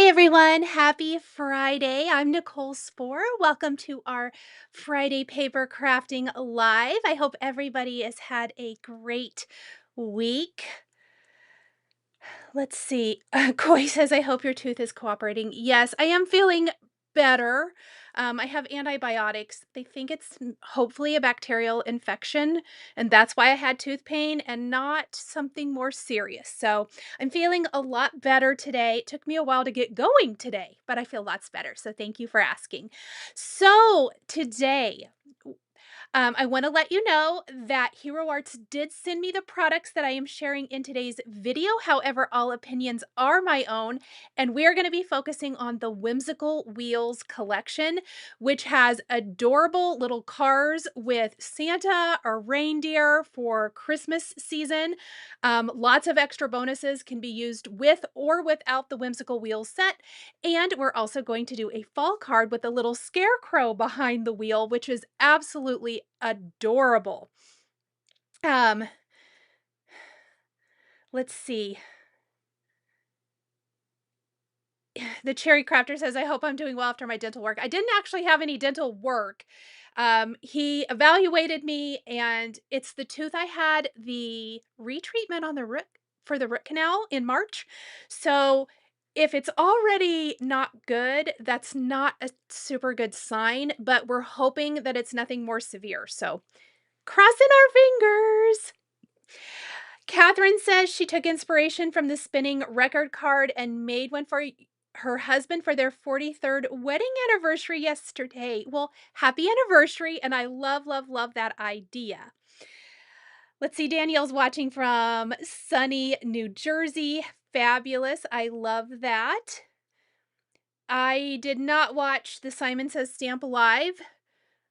everyone, happy Friday. I'm Nicole Spohr. Welcome to our Friday paper crafting live. I hope everybody has had a great week. Let's see. Koi says, I hope your tooth is cooperating. Yes, I am feeling better. I have antibiotics. They think it's hopefully a bacterial infection, and that's why I had tooth pain and not something more serious. So I'm feeling a lot better today. It took me a while to get going today, but I feel lots better. So thank you for asking. So today, I want to let you know that Hero Arts did send me the products that I am sharing in today's video. However, all opinions are my own, and we are going to be focusing on the Whimsical Wheels collection, which has adorable little cars with Santa or reindeer for Christmas season. Lots of extra bonuses can be used with or without the Whimsical Wheels set. And we're also going to do a fall card with a little scarecrow behind the wheel, which is absolutely adorable. Let's see. The Cherry Crafter says, I hope I'm doing well after my dental work. I didn't actually have any dental work. He evaluated me, and it's the tooth I had the retreatment on the root for the root canal in March. So if it's already not good, that's not a super good sign, but we're hoping that it's nothing more severe. So crossing our fingers. Catherine says she took inspiration from the spinning record card and made one for her husband for their 43rd wedding anniversary yesterday. Well, happy anniversary, and I love, love, love that idea. Let's see, Danielle's watching from sunny New Jersey. Fabulous. I love that. I did not watch the Simon Says Stamp Live,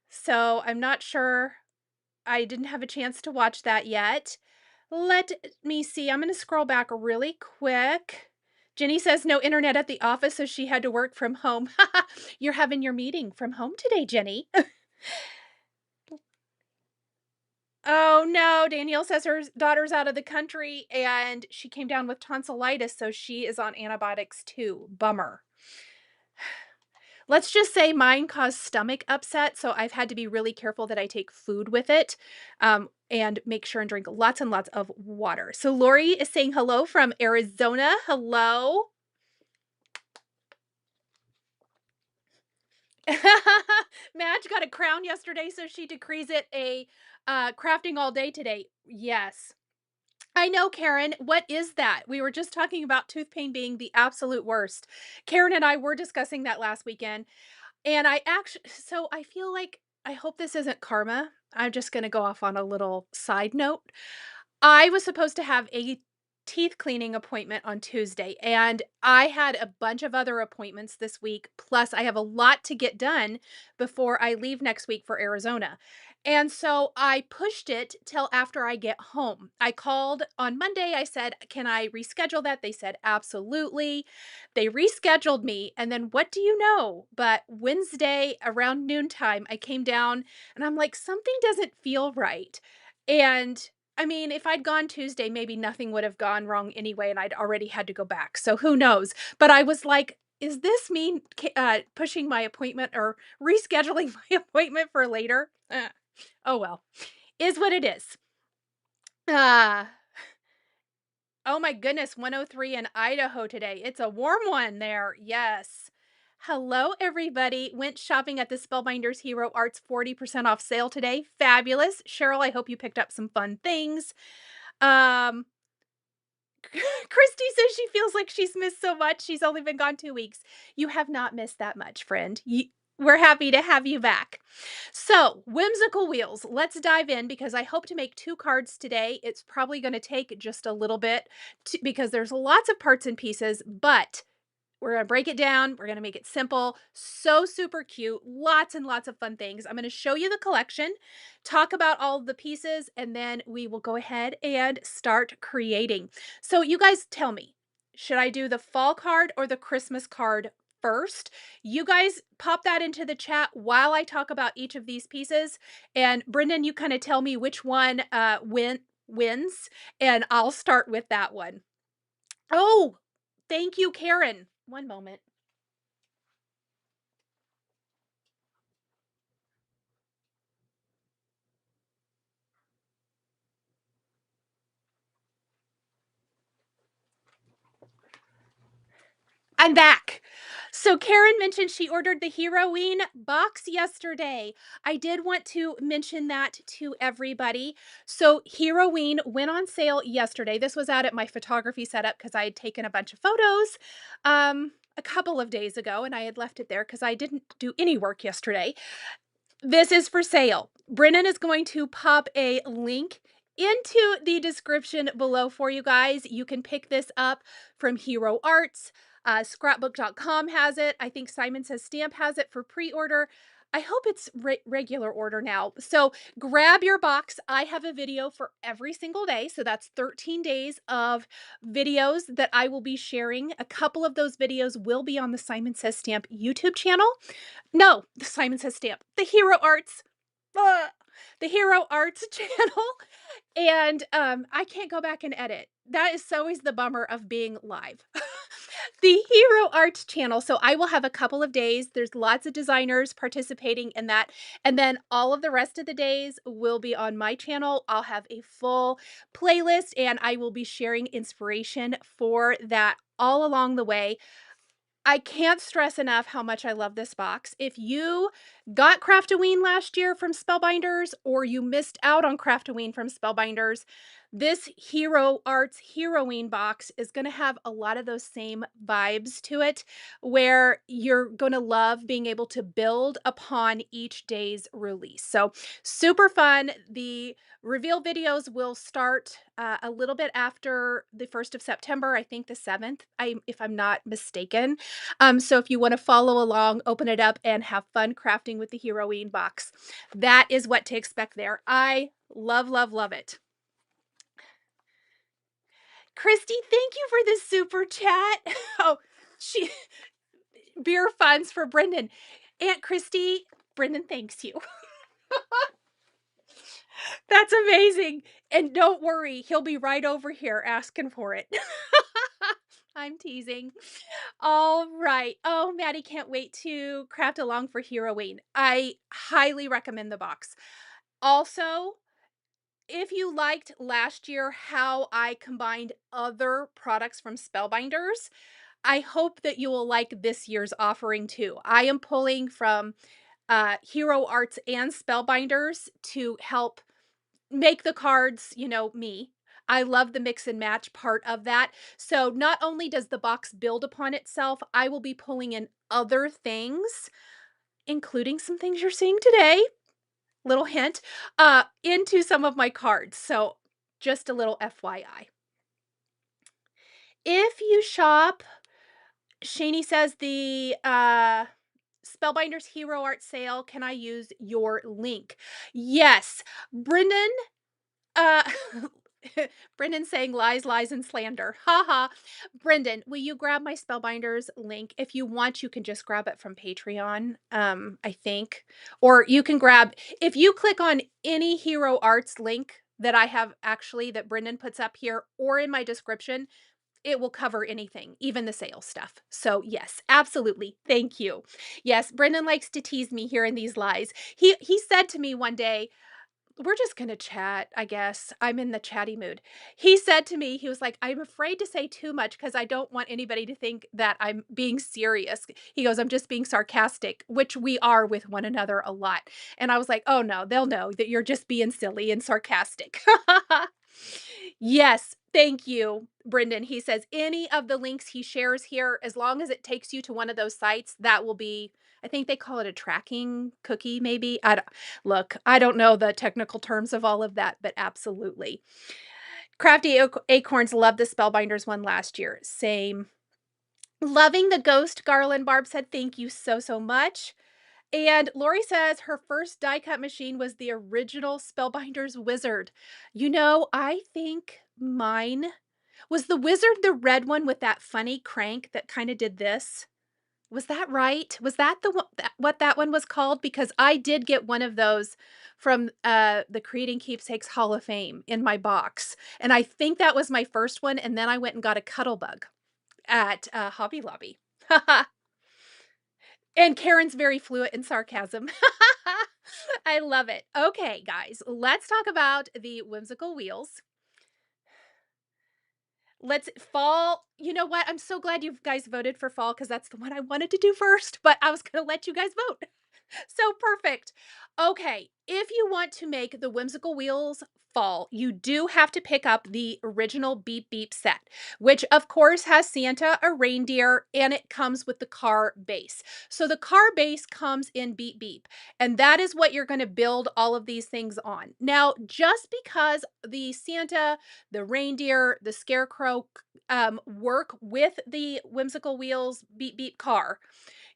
so I'm not sure. I didn't have a chance to watch that yet. Let me see. I'm going to scroll back really quick. Jenny says no internet at the office, so she had to work from home. You're having your meeting from home today, Jenny. Oh no, Danielle says her daughter's out of the country and she came down with tonsillitis, so she is on antibiotics too. Bummer. Let's just say mine caused stomach upset, so I've had to be really careful that I take food with it, and make sure and drink lots and lots of water. So Lori is saying hello from Arizona. Hello. Madge got a crown yesterday, so she decrees it a crafting all day today. Yes. I know, Karen. What is that? We were just talking about tooth pain being the absolute worst. Karen and I were discussing that last weekend. And so I feel like, I hope this isn't karma. I'm just going to go off on a little side note. I was supposed to have a teeth cleaning appointment on Tuesday, and I had a bunch of other appointments this week. Plus, I have a lot to get done before I leave next week for Arizona. And so I pushed it till after I get home. I called on Monday. I said, can I reschedule that? They said, absolutely. They rescheduled me. And then what do you know? But Wednesday around noontime, I came down and I'm like, something doesn't feel right. And I mean, if I'd gone Tuesday, maybe nothing would have gone wrong anyway, and I'd already had to go back. So who knows? But I was like, is this me pushing my appointment or rescheduling my appointment for later? Oh well, is what it is. Uh, oh my goodness, 103 in Idaho today. It's a warm one there. Yes. Hello, everybody. Went shopping at the Spellbinders Hero Arts 40% off sale today. Fabulous. Cheryl, I hope you picked up some fun things. Um, Christy says she feels like she's missed so much. She's only been gone 2 weeks. You have not missed that much, friend. We're happy to have you back. So, Whimsical Wheels. Let's dive in because I hope to make 2 cards today. It's probably going to take just a little bit because there's lots of parts and pieces, but we're going to break it down. We're going to make it simple. So super cute. Lots and lots of fun things. I'm going to show you the collection, talk about all the pieces, and then we will go ahead and start creating. So you guys tell me, should I do the fall card or the Christmas card first? You guys pop that into the chat while I talk about each of these pieces. And Brendan, you kind of tell me which one wins, and I'll start with that one. Oh, thank you, Karen. One moment. I'm back. So Karen mentioned she ordered the HEROween box yesterday. I did want to mention that to everybody. So HEROween went on sale yesterday. This was out at my photography setup because I had taken a bunch of photos a couple of days ago and I had left it there because I didn't do any work yesterday. This is for sale. Brennan is going to pop a link into the description below for you guys. You can pick this up from Hero Arts. Scrapbook.com has it. I think Simon Says Stamp has it for pre-order. I hope it's regular order now. So grab your box. I have a video for every single day. So that's 13 days of videos that I will be sharing. A couple of those videos will be on the Simon Says Stamp YouTube channel. No, the Simon Says Stamp. The Hero Arts. The Hero Arts channel. And I can't go back and edit. That is always the bummer of being live. The Hero Arts channel. So I will have a couple of days. There's lots of designers participating in that. And then all of the rest of the days will be on my channel. I'll have a full playlist and I will be sharing inspiration for that all along the way. I can't stress enough how much I love this box. If you got Craftoween last year from Spellbinders or you missed out on Craftoween from Spellbinders, this Hero Arts HEROween box is going to have a lot of those same vibes to it where you're going to love being able to build upon each day's release. So super fun. The reveal videos will start a little bit after the 1st of September, I think the 7th, if I'm not mistaken. So if you want to follow along, open it up and have fun crafting with the HEROween box, that is what to expect there. I love, love, love it. Christy, thank you for the super chat. Oh, she beer funds for Brendan. Aunt Christy, Brendan thanks you. That's amazing. And don't worry, he'll be right over here asking for it. I'm teasing. All right. Oh, Maddie can't wait to craft along for HEROween. I highly recommend the box. Also, if you liked last year how I combined other products from Spellbinders, I hope that you will like this year's offering too. I am pulling from Hero Arts and Spellbinders to help make the cards, you know, me. I love the mix and match part of that. So not only does the box build upon itself, I will be pulling in other things, including some things you're seeing today, little hint, into some of my cards. So just a little FYI. If you shop, Shani says the Spellbinders Hero Art sale, can I use your link? Yes. Brendan, uh, Brendan saying lies, lies, and slander. Haha. Brendan, will you grab my Spellbinders link? If you want, you can just grab it from Patreon, I think. Or you can grab, if you click on any Hero Arts link that I have actually, that Brendan puts up here or in my description, it will cover anything, even the sales stuff. So yes, absolutely. Thank you. Yes, Brendan likes to tease me here in these lies. He said to me one day, we're just going to chat, I guess. I'm in the chatty mood. He said to me, he was like, I'm afraid to say too much because I don't want anybody to think that I'm being serious. He goes, I'm just being sarcastic, which we are with one another a lot. And I was like, oh no, they'll know that you're just being silly and sarcastic. Yes, thank you, Brendan. He says any of the links he shares here, as long as it takes you to one of those sites, that will be, I think they call it a tracking cookie, maybe. Look, I don't know the technical terms of all of that, but absolutely. Crafty Acorns loved the Spellbinders one last year. Same. Loving the Ghost Garland. Barb said, thank you so, so much. And Lori says her first die cut machine was the original Spellbinders Wizard. You know, I think mine was the Wizard, the red one with that funny crank that kind of did this. Was that right? Was that the one, what that one was called? Because I did get one of those from the Creating Keepsakes Hall of Fame in my box. And I think that was my first one. And then I went and got a Cuttlebug at Hobby Lobby. And Karen's very fluent in sarcasm. I love it. Okay, guys, let's talk about the whimsical wheels. Let's fall. You know what? I'm so glad you guys voted for fall because that's the one I wanted to do first, but I was going to let you guys vote. So perfect. Okay, if you want to make the Whimsical Wheels fall, you do have to pick up the original Beep Beep set, which of course has Santa, a reindeer, and it comes with the car base. So the car base comes in Beep Beep, and that is what you're going to build all of these things on. Now, just because the Santa, the reindeer, the scarecrow work with the Whimsical Wheels Beep Beep car,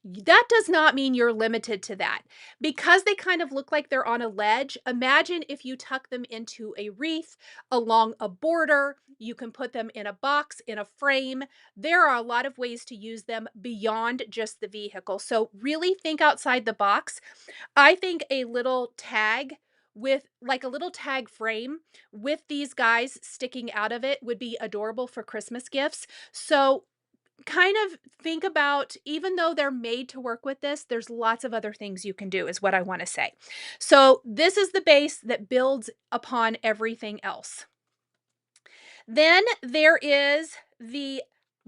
that does not mean you're limited to that. Because they kind of look like they're on a ledge, imagine if you tuck them into a wreath along a border. You can put them in a box, in a frame. There are a lot of ways to use them beyond just the vehicle. So really think outside the box. I think a little tag with like a little tag frame with these guys sticking out of it would be adorable for Christmas gifts. So kind of think about, even though they're made to work with this, there's lots of other things you can do, is what I want to say. So, this is the base that builds upon everything else. Then there is the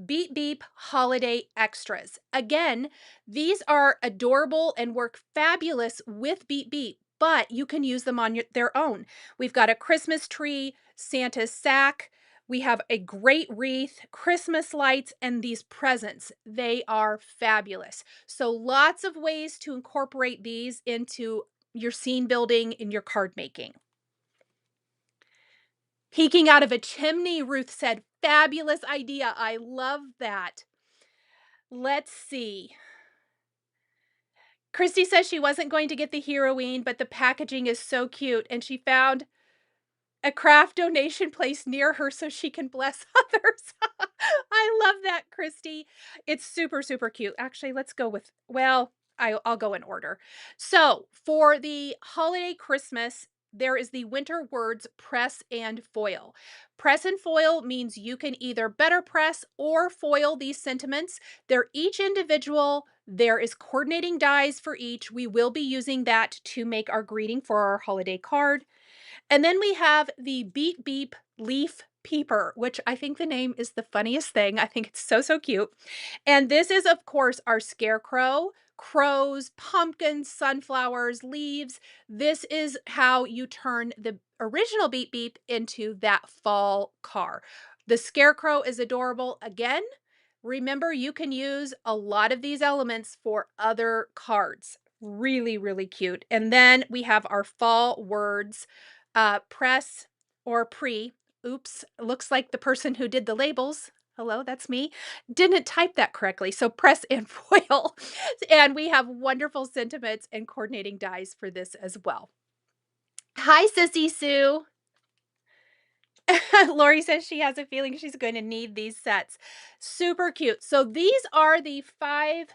Beep Beep Holiday Extras. Again, these are adorable and work fabulous with Beep Beep, but you can use them on their own. We've got a Christmas tree, Santa's sack. We have a great wreath, Christmas lights, and these presents. They are fabulous. So, lots of ways to incorporate these into your scene building in your card making. Peeking out of a chimney, Ruth said. Fabulous idea. I love that. Let's see. Christy says she wasn't going to get the HEROween, but the packaging is so cute. And she found a craft donation place near her so she can bless others. I love that, Christy. It's super, super cute. Actually, let's go with, well, I'll go in order. So for the holiday Christmas, there is the Winter Words press and foil. Press and foil means you can either better press or foil these sentiments. They're each individual. There is coordinating dies for each. We will be using that to make our greeting for our holiday card. And then we have the Beep Beep Leaf Peeper, which I think the name is the funniest thing. I think it's so, so cute. And this is, of course, our scarecrow, crows, pumpkins, sunflowers, leaves. This is how you turn the original Beep Beep into that fall car. The scarecrow is adorable. Again, remember, you can use a lot of these elements for other cards. Really, really cute. And then we have our fall words, press or pre. Oops, looks like the person who did the labels, hello, that's me, didn't type that correctly. So press and foil. And we have wonderful sentiments and coordinating dies for this as well. Hi, Sissy Sue. Lori says she has a feeling she's going to need these sets. Super cute. So these are the 5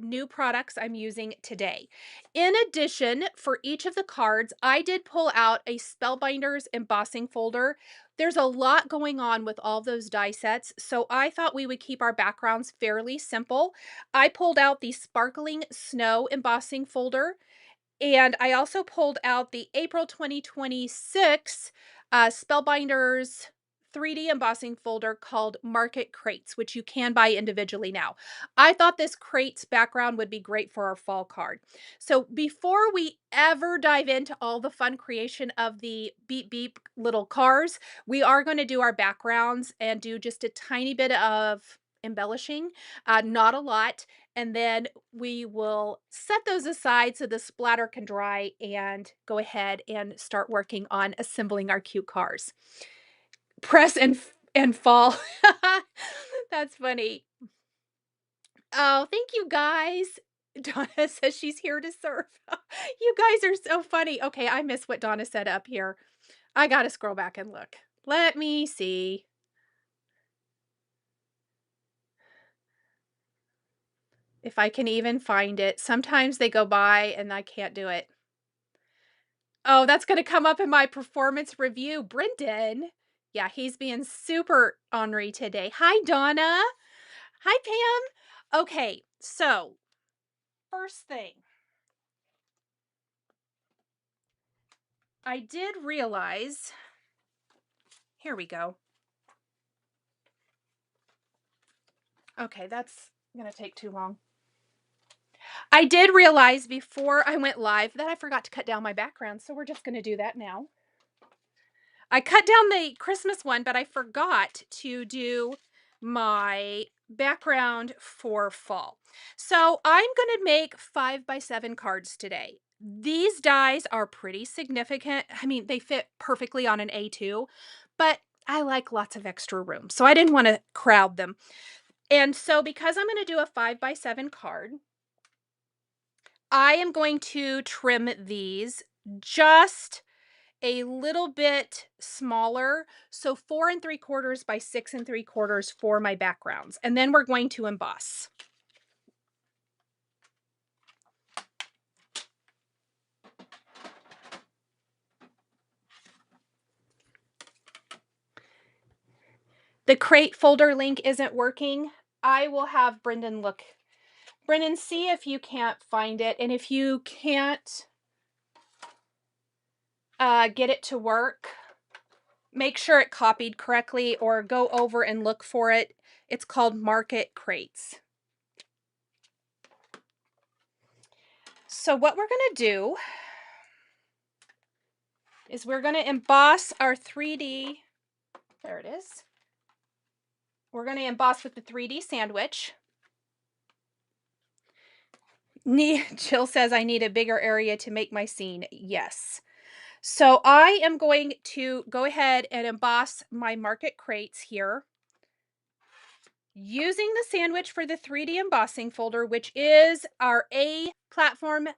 new products I'm using today. In addition, for each of the cards, I did pull out a Spellbinders embossing folder. There's a lot going on with all those die sets, so I thought we would keep our backgrounds fairly simple. I pulled out the Sparkling Snow embossing folder. And I also pulled out the April 2026 Spellbinders 3D embossing folder called Market Crates, which you can buy individually now. I thought this crates background would be great for our fall card. So before we ever dive into all the fun creation of the Beep Beep little cars, we are going to do our backgrounds and do just a tiny bit of embellishing, not a lot. And then we will set those aside so the splatter can dry and go ahead and start working on assembling our cute cars. Press and fall. That's funny. Oh, thank you guys. Donna says she's here to serve. You guys are so funny. Okay, I missed what Donna said up here. I got to scroll back and look. Let me see. If I can even find it. Sometimes they go by and I can't do it. Oh, that's gonna come up in my performance review. Brendan. Yeah, he's being super ornery today. Hi, Donna. Hi, Pam. Okay, so first thing, I did realize, here we go. Okay, that's gonna take too long. I did realize before I went live that I forgot to cut down my background, so we're just gonna do that now. I cut down the Christmas one, but I forgot to do my background for fall. So I'm going to make 5x7 cards today. These dies are pretty significant. I mean, they fit perfectly on an A2, but I like lots of extra room. So I didn't want to crowd them. And so because I'm going to do a 5x7 card, I am going to trim these just a little bit smaller, so 4 3/4 by 6 3/4 for my backgrounds. And then we're going to emboss. The crate folder link isn't working. I will have Brendan look. Brendan, see if you can't find it. And if you can't get it to work, make sure it copied correctly or go over and look for it. It's called Market Crates. So what we're going to do is we're going to emboss our 3D. There it is. We're going to emboss with the 3D sandwich. Jill says I need a bigger area to make my scene. Yes. So I am going to go ahead and emboss my market crates here using the sandwich for the 3D embossing folder, which is our A platform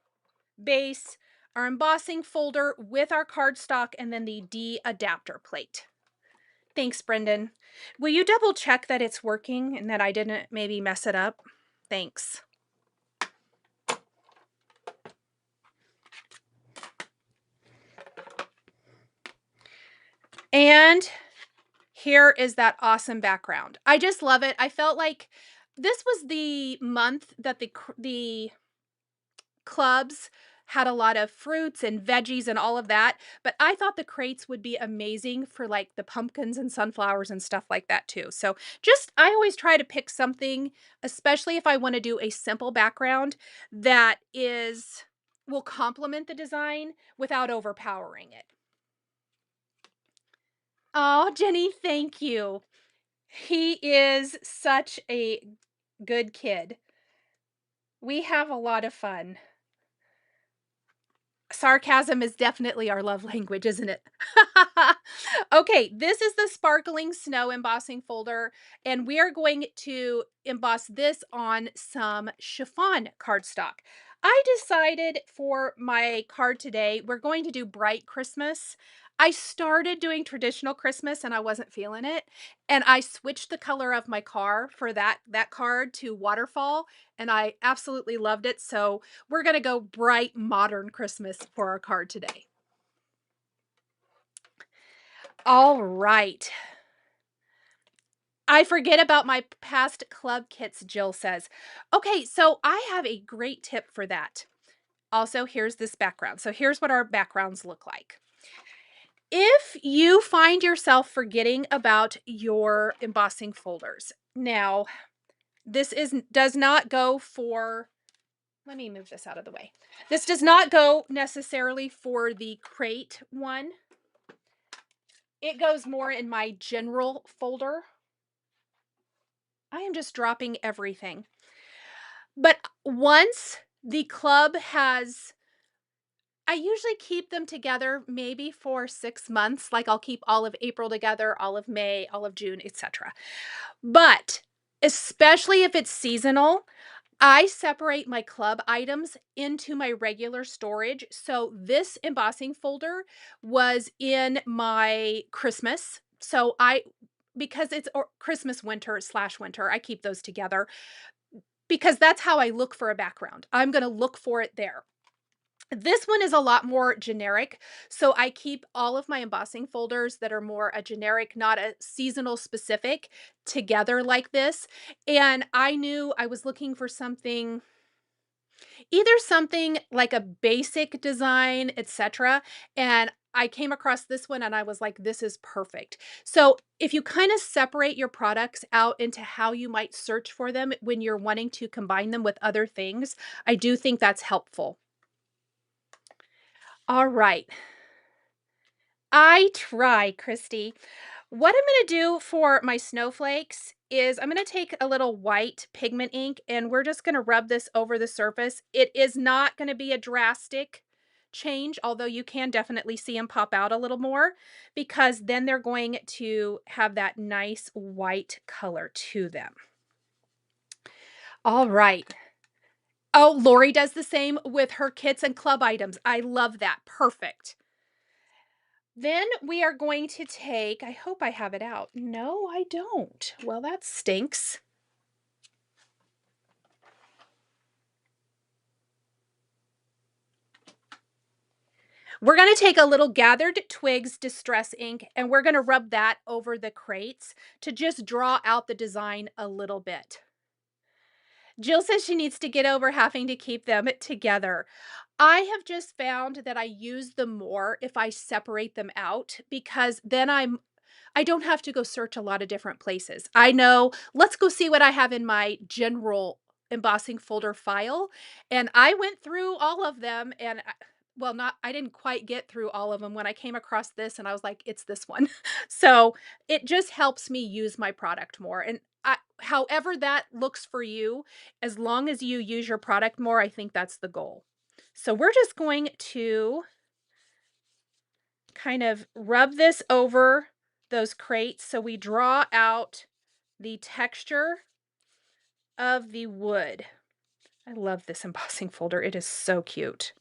base, our embossing folder with our cardstock, and then the D adapter plate. Thanks, Brendan. Will you double check that it's working and that I didn't maybe mess it up? Thanks. And here is that awesome background. I just love it. I felt like this was the month that the clubs had a lot of fruits and veggies and all of that, but I thought the crates would be amazing for like the pumpkins and sunflowers and stuff like that too. So just, I always try to pick something, especially if I want to do a simple background that will complement the design without overpowering it. Oh, Jenny, thank you. He is such a good kid. We have a lot of fun. Sarcasm is definitely our love language, isn't it? Okay, this is the Sparkling Snow embossing folder, and we are going to emboss this on some chiffon cardstock. I decided for my card today, we're going to do Bright Christmas. I started doing traditional Christmas and I wasn't feeling it, and I switched the color of my car for that card to Waterfall, and I absolutely loved it. So we're going to go bright modern Christmas for our card today. All right. I forget about my past club kits, Jill says. Okay, so I have a great tip for that. Also, here's this background. So here's what our backgrounds look like. If you find yourself forgetting about your embossing folders, now this does not go for, let me move this out of the way. This does not go necessarily for the crate one. It goes more in my general folder. I am just dropping everything. But once the club has, I usually keep them together maybe for 6 months. Like I'll keep all of April together, all of May, all of June, etc. But especially if it's seasonal, I separate my club items into my regular storage. So this embossing folder was in my Christmas. So because it's Christmas winter / winter, I keep those together because that's how I look for a background. I'm going to look for it there. This one is a lot more generic, so I keep all of my embossing folders that are more a generic, not a seasonal specific, together like this. And I knew I was looking for something, either something like a basic design, etc. And I came across this one and I was like, this is perfect. So if you kind of separate your products out into how you might search for them when you're wanting to combine them with other things, I do think that's helpful. All right. I try, Christy. What I'm going to do for my snowflakes is I'm going to take a little white pigment ink and we're just going to rub this over the surface. It is not going to be a drastic change, although you can definitely see them pop out a little more because then they're going to have that nice white color to them. All right. Oh, Lori does the same with her kits and club items. I love that. Perfect. Then we are going to take, I hope I have it out. No, I don't. Well, that stinks. We're going to take a little Gathered Twigs Distress ink and we're going to rub that over the crates to just draw out the design a little bit. Jill says she needs to get over having to keep them together. I have just found that I use them more if I separate them out because then I don't have to go search a lot of different places. I know, let's go see what I have in my general embossing folder file. And I went through all of them and well, not, I didn't quite get through all of them when I came across this and I was like, it's this one. So it just helps me use my product more. And however that looks for you, as long as you use your product more, I think that's the goal. So we're just going to kind of rub this over those crates so we draw out the texture of the wood. I love this embossing folder. It is so cute.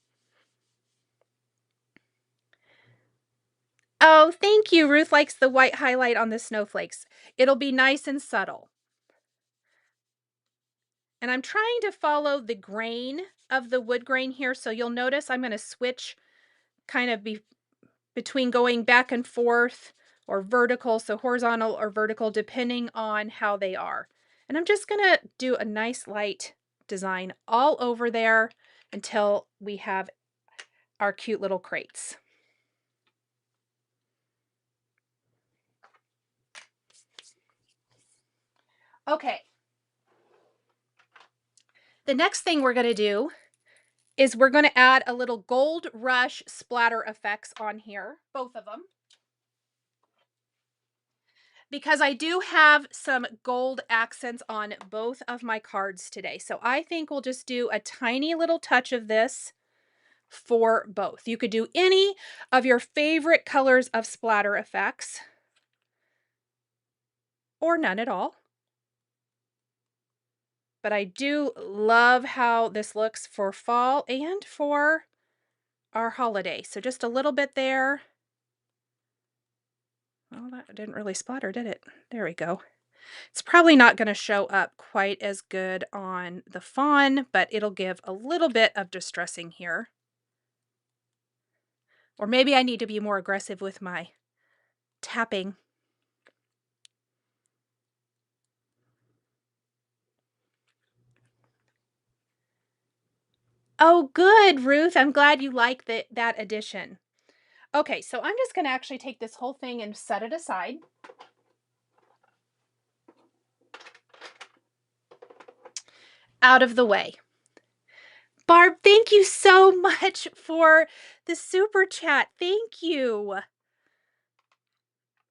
Oh, thank you. Ruth likes the white highlight on the snowflakes. It'll be nice and subtle. And I'm trying to follow the grain of the wood grain here. So you'll notice I'm going to switch kind of between going back and forth or vertical, so horizontal or vertical, depending on how they are. And I'm just gonna do a nice light design all over there until we have our cute little crates. Okay. The next thing we're gonna do is we're gonna add a little Gold Rush splatter effects on here, both of them. Because I do have some gold accents on both of my cards today. So I think we'll just do a tiny little touch of this for both. You could do any of your favorite colors of splatter effects or none at all. But I do love how this looks for fall and for our holiday. So just a little bit there. Well, that didn't really splatter, did it? There we go. It's probably not going to show up quite as good on the fawn, but it'll give a little bit of distressing here. Or maybe I need to be more aggressive with my tapping. Oh, good, Ruth. I'm glad you like that addition. Okay, so I'm just going to actually take this whole thing and set it aside. Out of the way. Barb, thank you so much for the super chat. Thank you.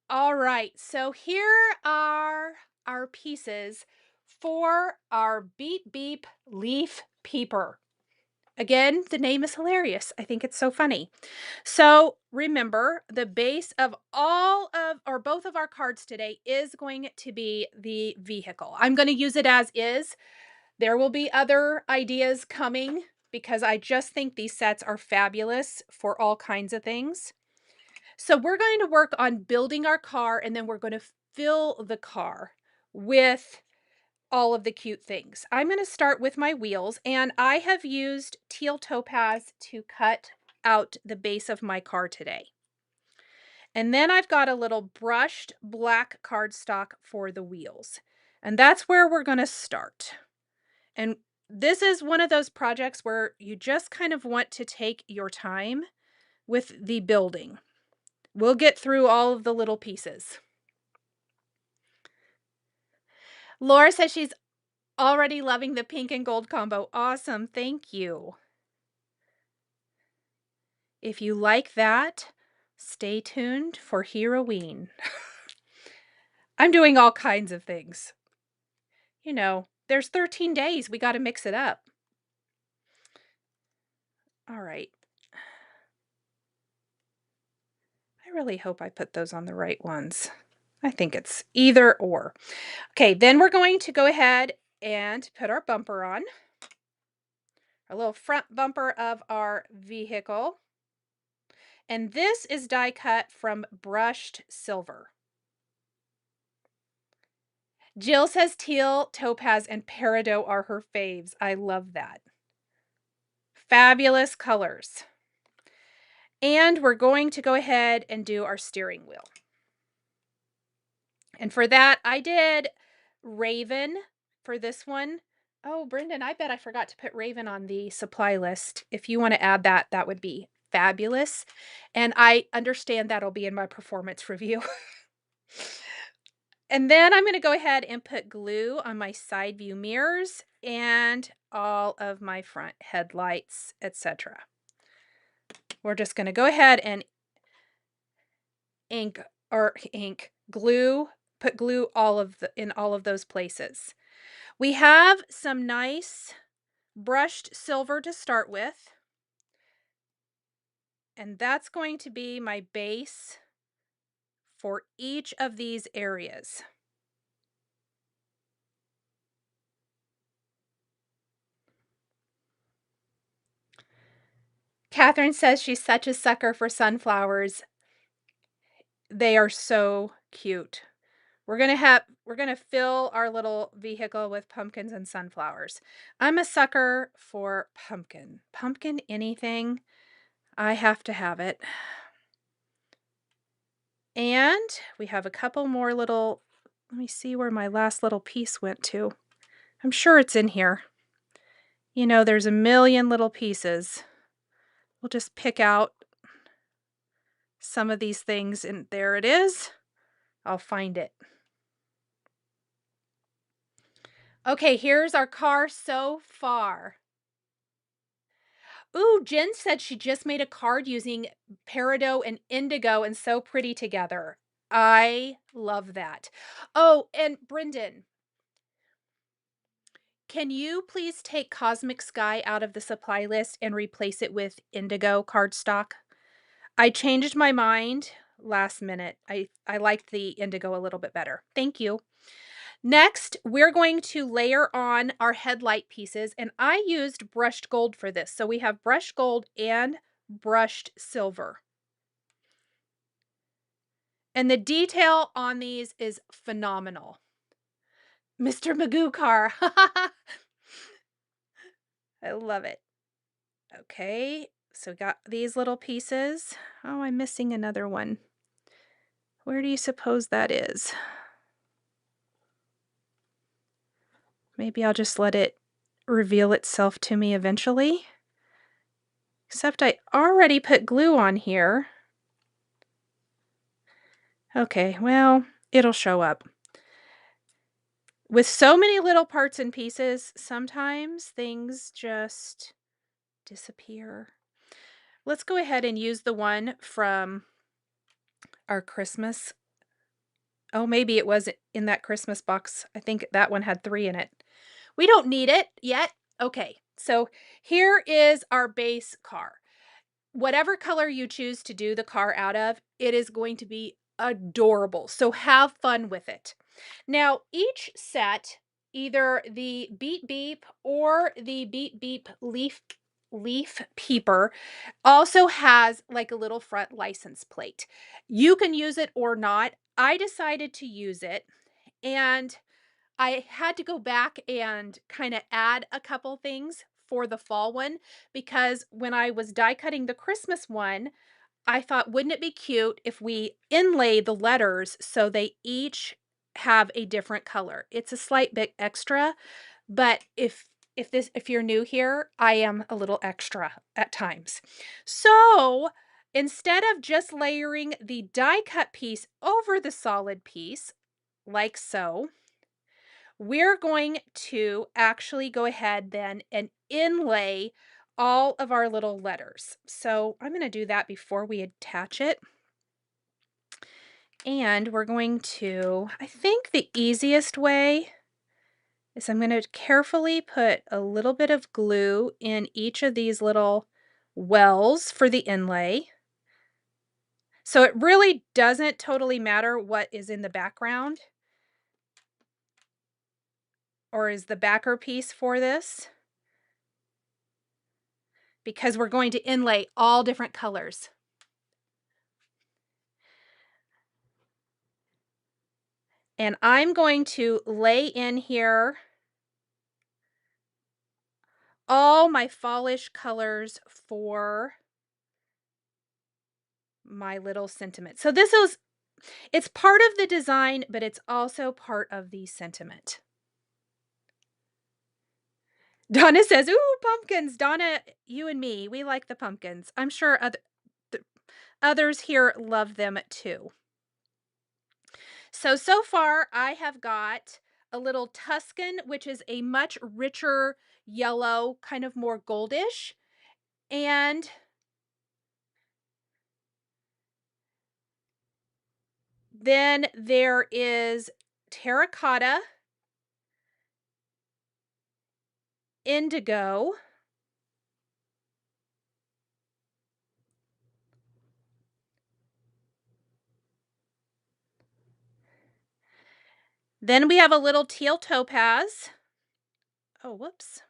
All right, so here are our pieces for our Beep Beep Leaf Peeper. Again, the name is hilarious. I think it's so funny. So remember, the base of all of or both of our cards today is going to be the vehicle. I'm going to use it as is. There will be other ideas coming because I just think these sets are fabulous for all kinds of things. So we're going to work on building our car and then we're going to fill the car with all of the cute things. I'm going to start with my wheels and I have used Teal Topaz to cut out the base of my car today. And then I've got a little brushed black cardstock for the wheels. And that's where we're going to start. And this is one of those projects where you just kind of want to take your time with the building. We'll get through all of the little pieces. Laura says she's already loving the pink and gold combo. Awesome. Thank you. If you like that, stay tuned for HEROween. I'm doing all kinds of things. You know, there's 13 days. We got to mix it up. All right. I really hope I put those on the right ones. I think it's either or. Okay, then we're going to go ahead and put our bumper on. Our little front bumper of our vehicle. And this is die cut from brushed silver. Jill says teal, topaz, and peridot are her faves. I love that. Fabulous colors. And we're going to go ahead and do our steering wheel. And for that, I did Raven for this one. Oh, Brendan, I bet I forgot to put Raven on the supply list. If you want to add that, that would be fabulous. And I understand that'll be in my performance review. And then I'm going to go ahead and put glue on my side view mirrors and all of my front headlights, etc. We're just going to go ahead and put glue in all of those places. We have some nice brushed silver to start with. And that's going to be my base for each of these areas. Catherine says she's such a sucker for sunflowers. They are so cute. We're gonna fill our little vehicle with pumpkins and sunflowers. I'm a sucker for pumpkin. Pumpkin anything, I have to have it. And we have a couple more little, let me see where my last little piece went to. I'm sure it's in here. You know, there's a million little pieces. We'll just pick out some of these things, and there it is. I'll find it. Okay, here's our car so far. Ooh, Jen said she just made a card using peridot and indigo and so pretty together. I love that. Oh, and Brendan, can you please take Cosmic Sky out of the supply list and replace it with indigo cardstock? I changed my mind last minute. I liked the indigo a little bit better. Thank you. Next, we're going to layer on our headlight pieces, and I used brushed gold for this. So we have brushed gold and brushed silver. And the detail on these is phenomenal. Mr. Magoo car. I love it. Okay, so we got these little pieces. Oh, I'm missing another one. Where do you suppose that is? Maybe I'll just let it reveal itself to me eventually. Except I already put glue on here. Okay, well, it'll show up. With so many little parts and pieces, sometimes things just disappear. Let's go ahead and use the one from our Christmas. Oh, maybe it was in that Christmas box. I think that one had 3 in it. We don't need it yet. Okay, so here is our base car. Whatever color you choose to do the car out of, it is going to be adorable. So have fun with it. Now, each set, either the Beep Beep or the Beep Beep Leaf Peeper, also has like a little front license plate. You can use it or not. I decided to use it, and I had to go back and kind of add a couple things for the fall one, because when I was die cutting the Christmas one, I thought, wouldn't it be cute if we inlay the letters so they each have a different color? It's a slight bit extra, but if you're new here, I am a little extra at times. So instead of just layering the die cut piece over the solid piece, like so, we're going to actually go ahead then and inlay all of our little letters. So I'm going to do that before we attach it. And we're going to, I think the easiest way is I'm going to carefully put a little bit of glue in each of these little wells for the inlay. So it really doesn't totally matter what is in the background or is the backer piece for this, because we're going to inlay all different colors. And I'm going to lay in here all my fallish colors for my little sentiment. So it's part of the design, but it's also part of the sentiment. Donna says, "Ooh, pumpkins." Donna, you and me, we like the pumpkins. I'm sure others here love them too. So far I have got a little Tuscan, which is a much richer yellow, kind of more goldish. And then there is terracotta, indigo, then we have a little teal topaz. Oh, whoops.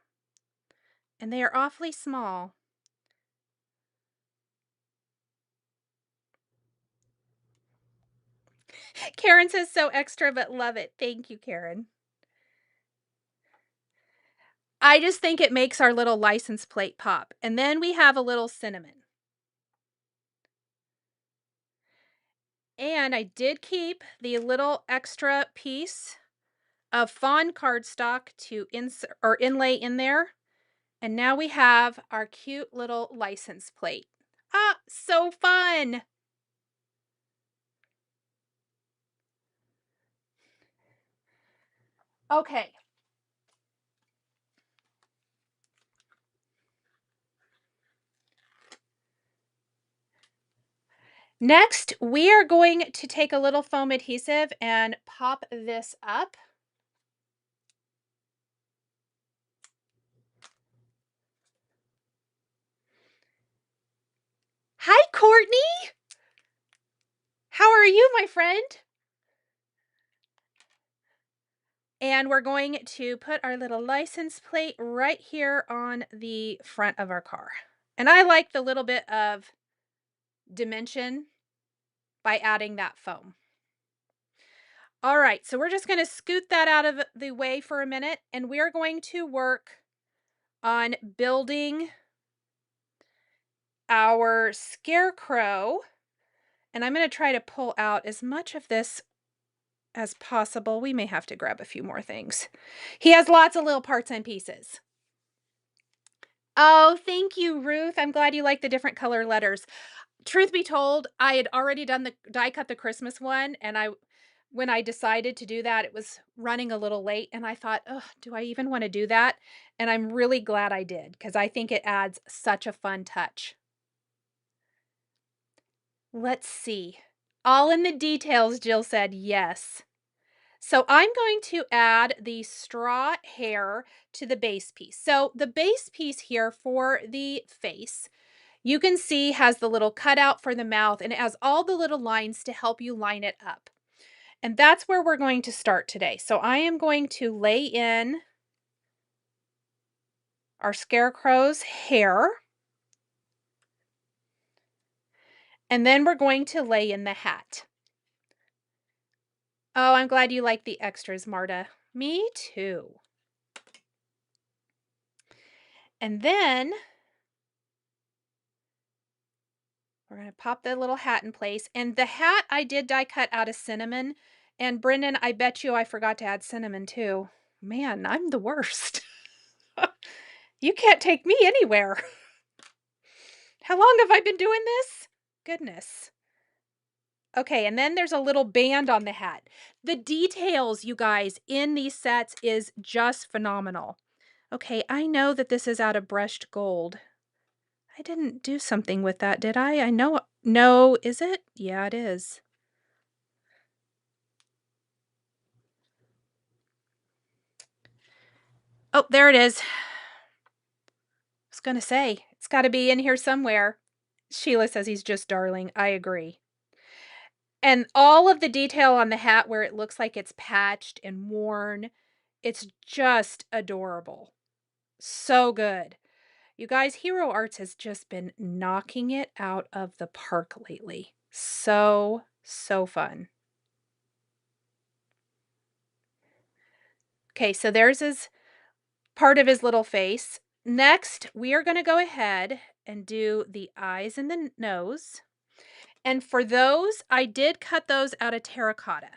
And they are awfully small. Karen says, "So extra, but love it." Thank you, Karen. I just think it makes our little license plate pop. And then we have a little cinnamon. And I did keep the little extra piece of Fawn Cardstock to insert or inlay in there. And now we have our cute little license plate. Ah, so fun. Okay. Next, we are going to take a little foam adhesive and pop this up. Hi, Courtney. How are you, my friend? And we're going to put our little license plate right here on the front of our car. And I like the little bit of dimension by adding that foam. All right, so we're just going to scoot that out of the way for a minute, and we're going to work on building our scarecrow. And I'm going to try to pull out as much of this as possible. We may have to grab a few more things. He has lots of little parts and pieces. Oh, thank you, Ruth. I'm glad you like the different color letters. Truth be told, I had already done the die cut the Christmas one, and when I decided to do that, it was running a little late, and I thought, "Oh, do I even want to do that?" And I'm really glad I did, because I think it adds such a fun touch. Let's see. All in the details, Jill said yes. So I'm going to add the straw hair to the base piece. So the base piece here for the face, you can see has the little cutout for the mouth, and it has all the little lines to help you line it up. And that's where we're going to start today. So I am going to lay in our scarecrow's hair. And then we're going to lay in the hat. Oh, I'm glad you like the extras, Marta. Me too. And then we're going to pop the little hat in place. And the hat I did die cut out of cinnamon. And Brendan, I bet you I forgot to add cinnamon too. Man, I'm the worst. You can't take me anywhere. How long have I been doing this? Goodness. Okay, and then there's a little band on the hat. The details, you guys, in these sets is just phenomenal. Okay, I know that this is out of brushed gold. I didn't do something with that, did I? I know. No, is it? Yeah, it is. Oh, there it is. I was gonna say, it's got to be in here somewhere. Sheila says he's just darling. I agree. And all of the detail on the hat where it looks like it's patched and worn, it's just adorable. So good. You guys, Hero Arts has just been knocking it out of the park lately. So, so fun. Okay, so there's his part of his little face. Next, we are going to go ahead and do the eyes and the nose. And for those, I did cut those out of terracotta.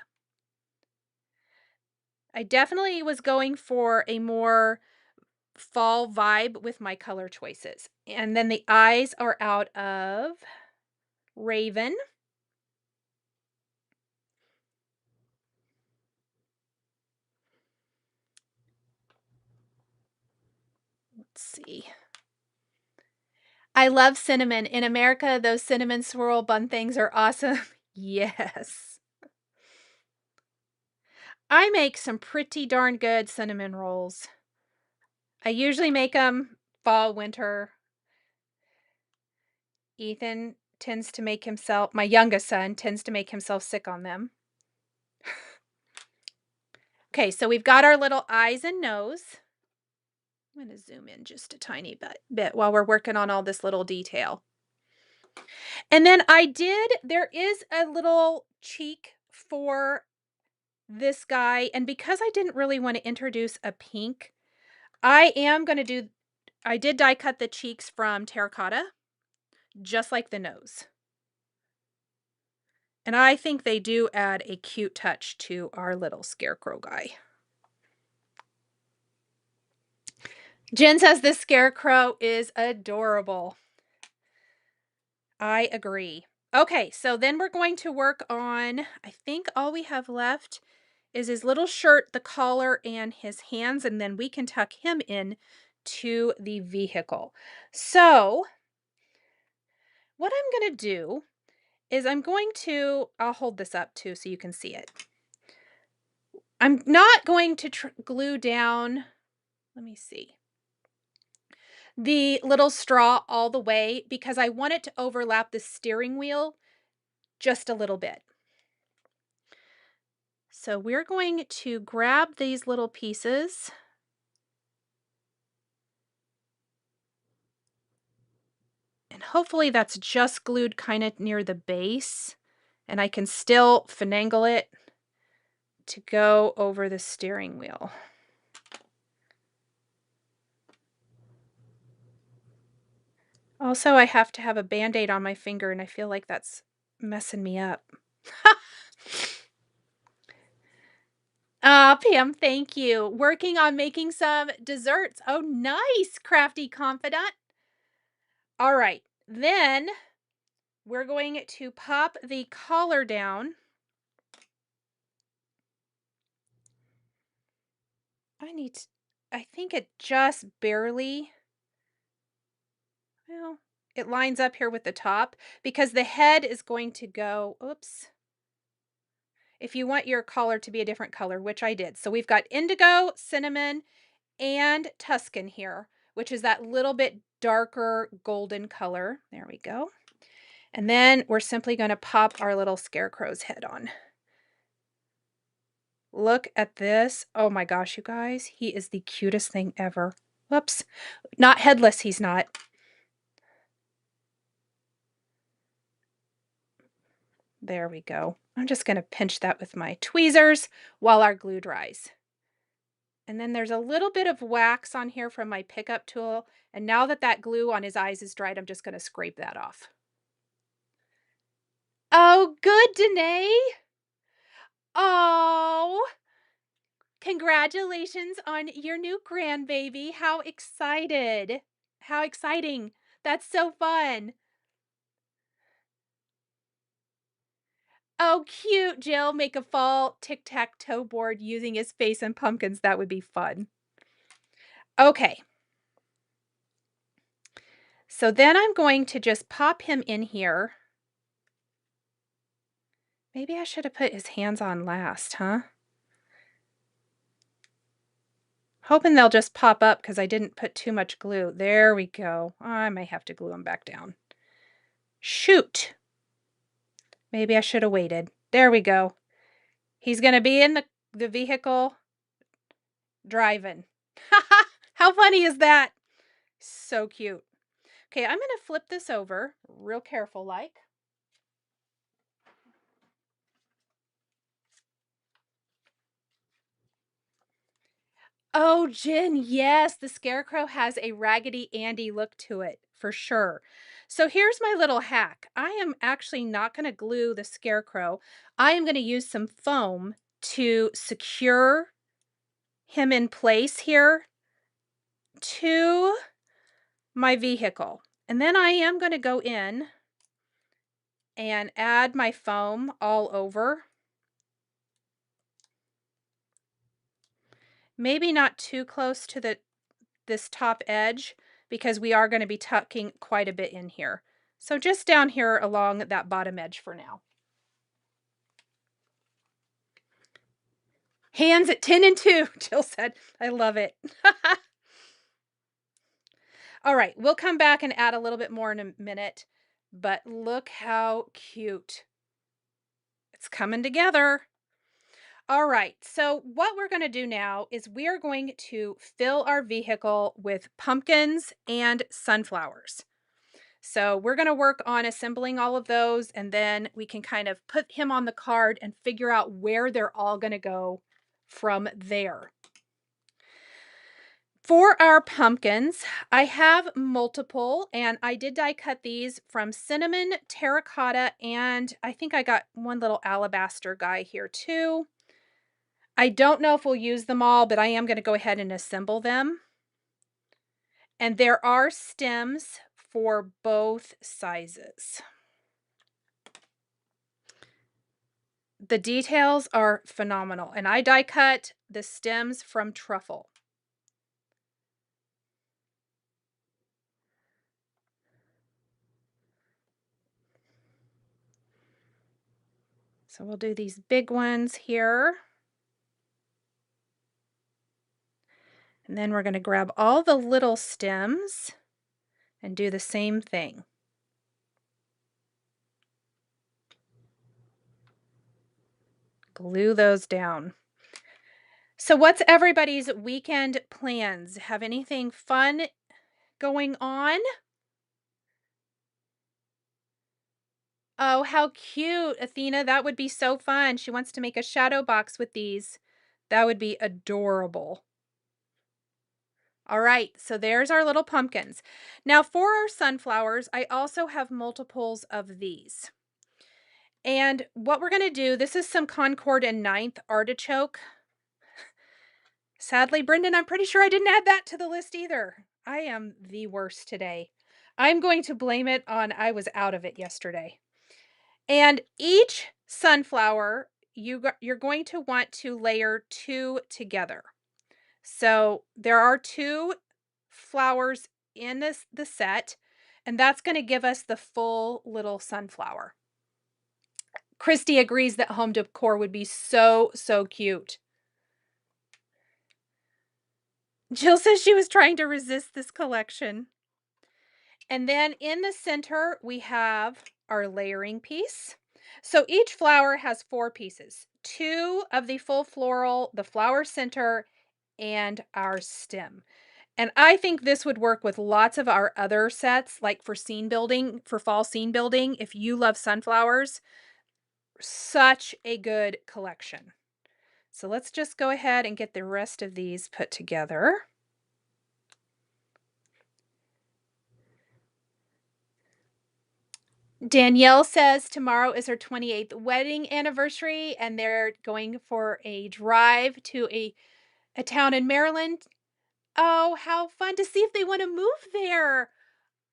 I definitely was going for a more fall vibe with my color choices. And then the eyes are out of Raven. Let's see. I love cinnamon. In America, those cinnamon swirl bun things are awesome. Yes. I make some pretty darn good cinnamon rolls. I usually make them fall, winter. Ethan tends to make himself, my youngest son tends to make himself sick on them. Okay, so we've got our little eyes and nose. I'm going to zoom in just a tiny bit while we're working on all this little detail. And then there is a little cheek for this guy. And because I didn't really want to introduce a pink, I did die cut the cheeks from terracotta, just like the nose. And I think they do add a cute touch to our little scarecrow guy. Jen says this scarecrow is adorable. I agree. Okay, so then we're going to work on, I think all we have left is his little shirt, the collar, and his hands, and then we can tuck him in to the vehicle. So what I'm going to do is I'll hold this up too so you can see it. I'm not going to glue down, let me see, the little straw all the way because I want it to overlap the steering wheel just a little bit. So we're going to grab these little pieces and hopefully that's just glued kind of near the base and I can still finagle it to go over the steering wheel. Also, I have to have a Band-Aid on my finger and I feel like that's messing me up. Pam, thank you. Working on making some desserts. Oh, nice, crafty confidant. All right, then we're going to pop the collar down. I think it just barely, well, it lines up here with the top because the head is going to go, oops. If you want your collar to be a different color, which I did. So we've got indigo, cinnamon, and Tuscan here, which is that little bit darker golden color. There we go. And then we're simply going to pop our little scarecrow's head on. Look at this. Oh my gosh, you guys. He is the cutest thing ever. Whoops. Not headless, he's not. There we go. I'm just going to pinch that with my tweezers while our glue dries. And then there's a little bit of wax on here from my pickup tool. And now that that glue on his eyes is dried, I'm just going to scrape that off. Oh, good, Danae. Oh, congratulations on your new grandbaby. How excited. How exciting. That's so fun. Oh, cute, Jill. Make a fall tic-tac-toe board using his face and pumpkins. That would be fun. Okay. So then I'm going to just pop him in here. Maybe I should have put his hands on last, huh? Hoping they'll just pop up because I didn't put too much glue. There we go. I may have to glue them back down. Shoot. Maybe I should have waited. There we go. He's going to be in the vehicle driving. How funny is that? So cute. Okay, I'm going to flip this over real careful like. Oh, Jen, yes, the Scarecrow has a Raggedy Andy look to it, for sure. So here's my little hack. I am actually not going to glue the Scarecrow. I am going to use some foam to secure him in place here to my vehicle. And then I am going to go in and add my foam all over. Maybe not too close to this top edge because we are going to be tucking quite a bit in here. So just down here along that bottom edge for now. Hands at 10 and 2, Jill said. I love it. All right, we'll come back and add a little bit more in a minute, but look how cute. It's coming together. All right, so what we're going to do now is we are going to fill our vehicle with pumpkins and sunflowers. So we're going to work on assembling all of those, and then we can kind of put him on the card and figure out where they're all going to go from there. For our pumpkins, I have multiple, and I did die cut these from cinnamon, terracotta, and I think I got one little alabaster guy here too. I don't know if we'll use them all, but I am going to go ahead and assemble them. And there are stems for both sizes. The details are phenomenal, and I die cut the stems from truffle. So we'll do these big ones here. And then we're going to grab all the little stems and do the same thing. Glue those down. So what's everybody's weekend plans? Have anything fun going on? Oh, how cute, Athena. That would be so fun. She wants to make a shadow box with these. That would be adorable. All right, so there's our little pumpkins. Now for our sunflowers, I also have multiples of these. And what we're going to do, this is some Concord and Ninth artichoke. Sadly, Brendan, I'm pretty sure I didn't add that to the list either. I am the worst today. I'm going to blame it on I was out of it yesterday. And each sunflower, you're going to want to layer 2 together. So there are 2 flowers in the set, and that's going to give us the full little sunflower. Christy agrees that home decor would be so, so cute. Jill says she was trying to resist this collection. And then in the center, we have our layering piece. So each flower has 4 pieces, 2 of the full floral, the flower center, and our stem. And I think this would work with lots of our other sets, like for scene building, for fall scene building. If you love sunflowers, such a good collection. So let's just go ahead and get the rest of these put together. Danielle says tomorrow is her 28th wedding anniversary, and they're going for a drive to a town in Maryland. Oh, how fun to see if they want to move there.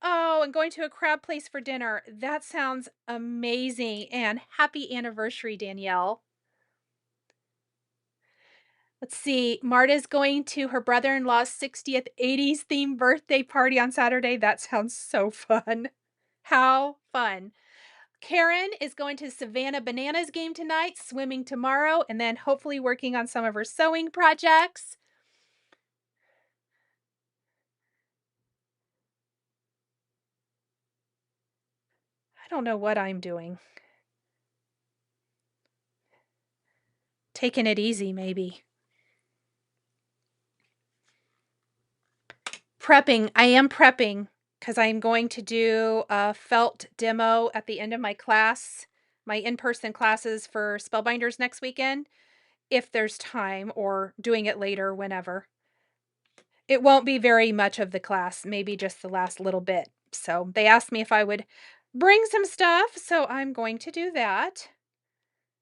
Oh, and going to a crab place for dinner. That sounds amazing. And happy anniversary, Danielle. Let's see. Marta's going to her brother-in-law's 60th 80s themed birthday party on Saturday. That sounds so fun. How fun. Karen is going to Savannah Bananas game tonight, swimming tomorrow, and then hopefully working on some of her sewing projects. I don't know what I'm doing. Taking it easy, maybe. Prepping. I am prepping because I'm going to do a felt demo at the end of my class, my in-person classes for Spellbinders next weekend, if there's time, or doing it later, whenever. It won't be very much of the class, maybe just the last little bit. So they asked me if I would bring some stuff, so I'm going to do that.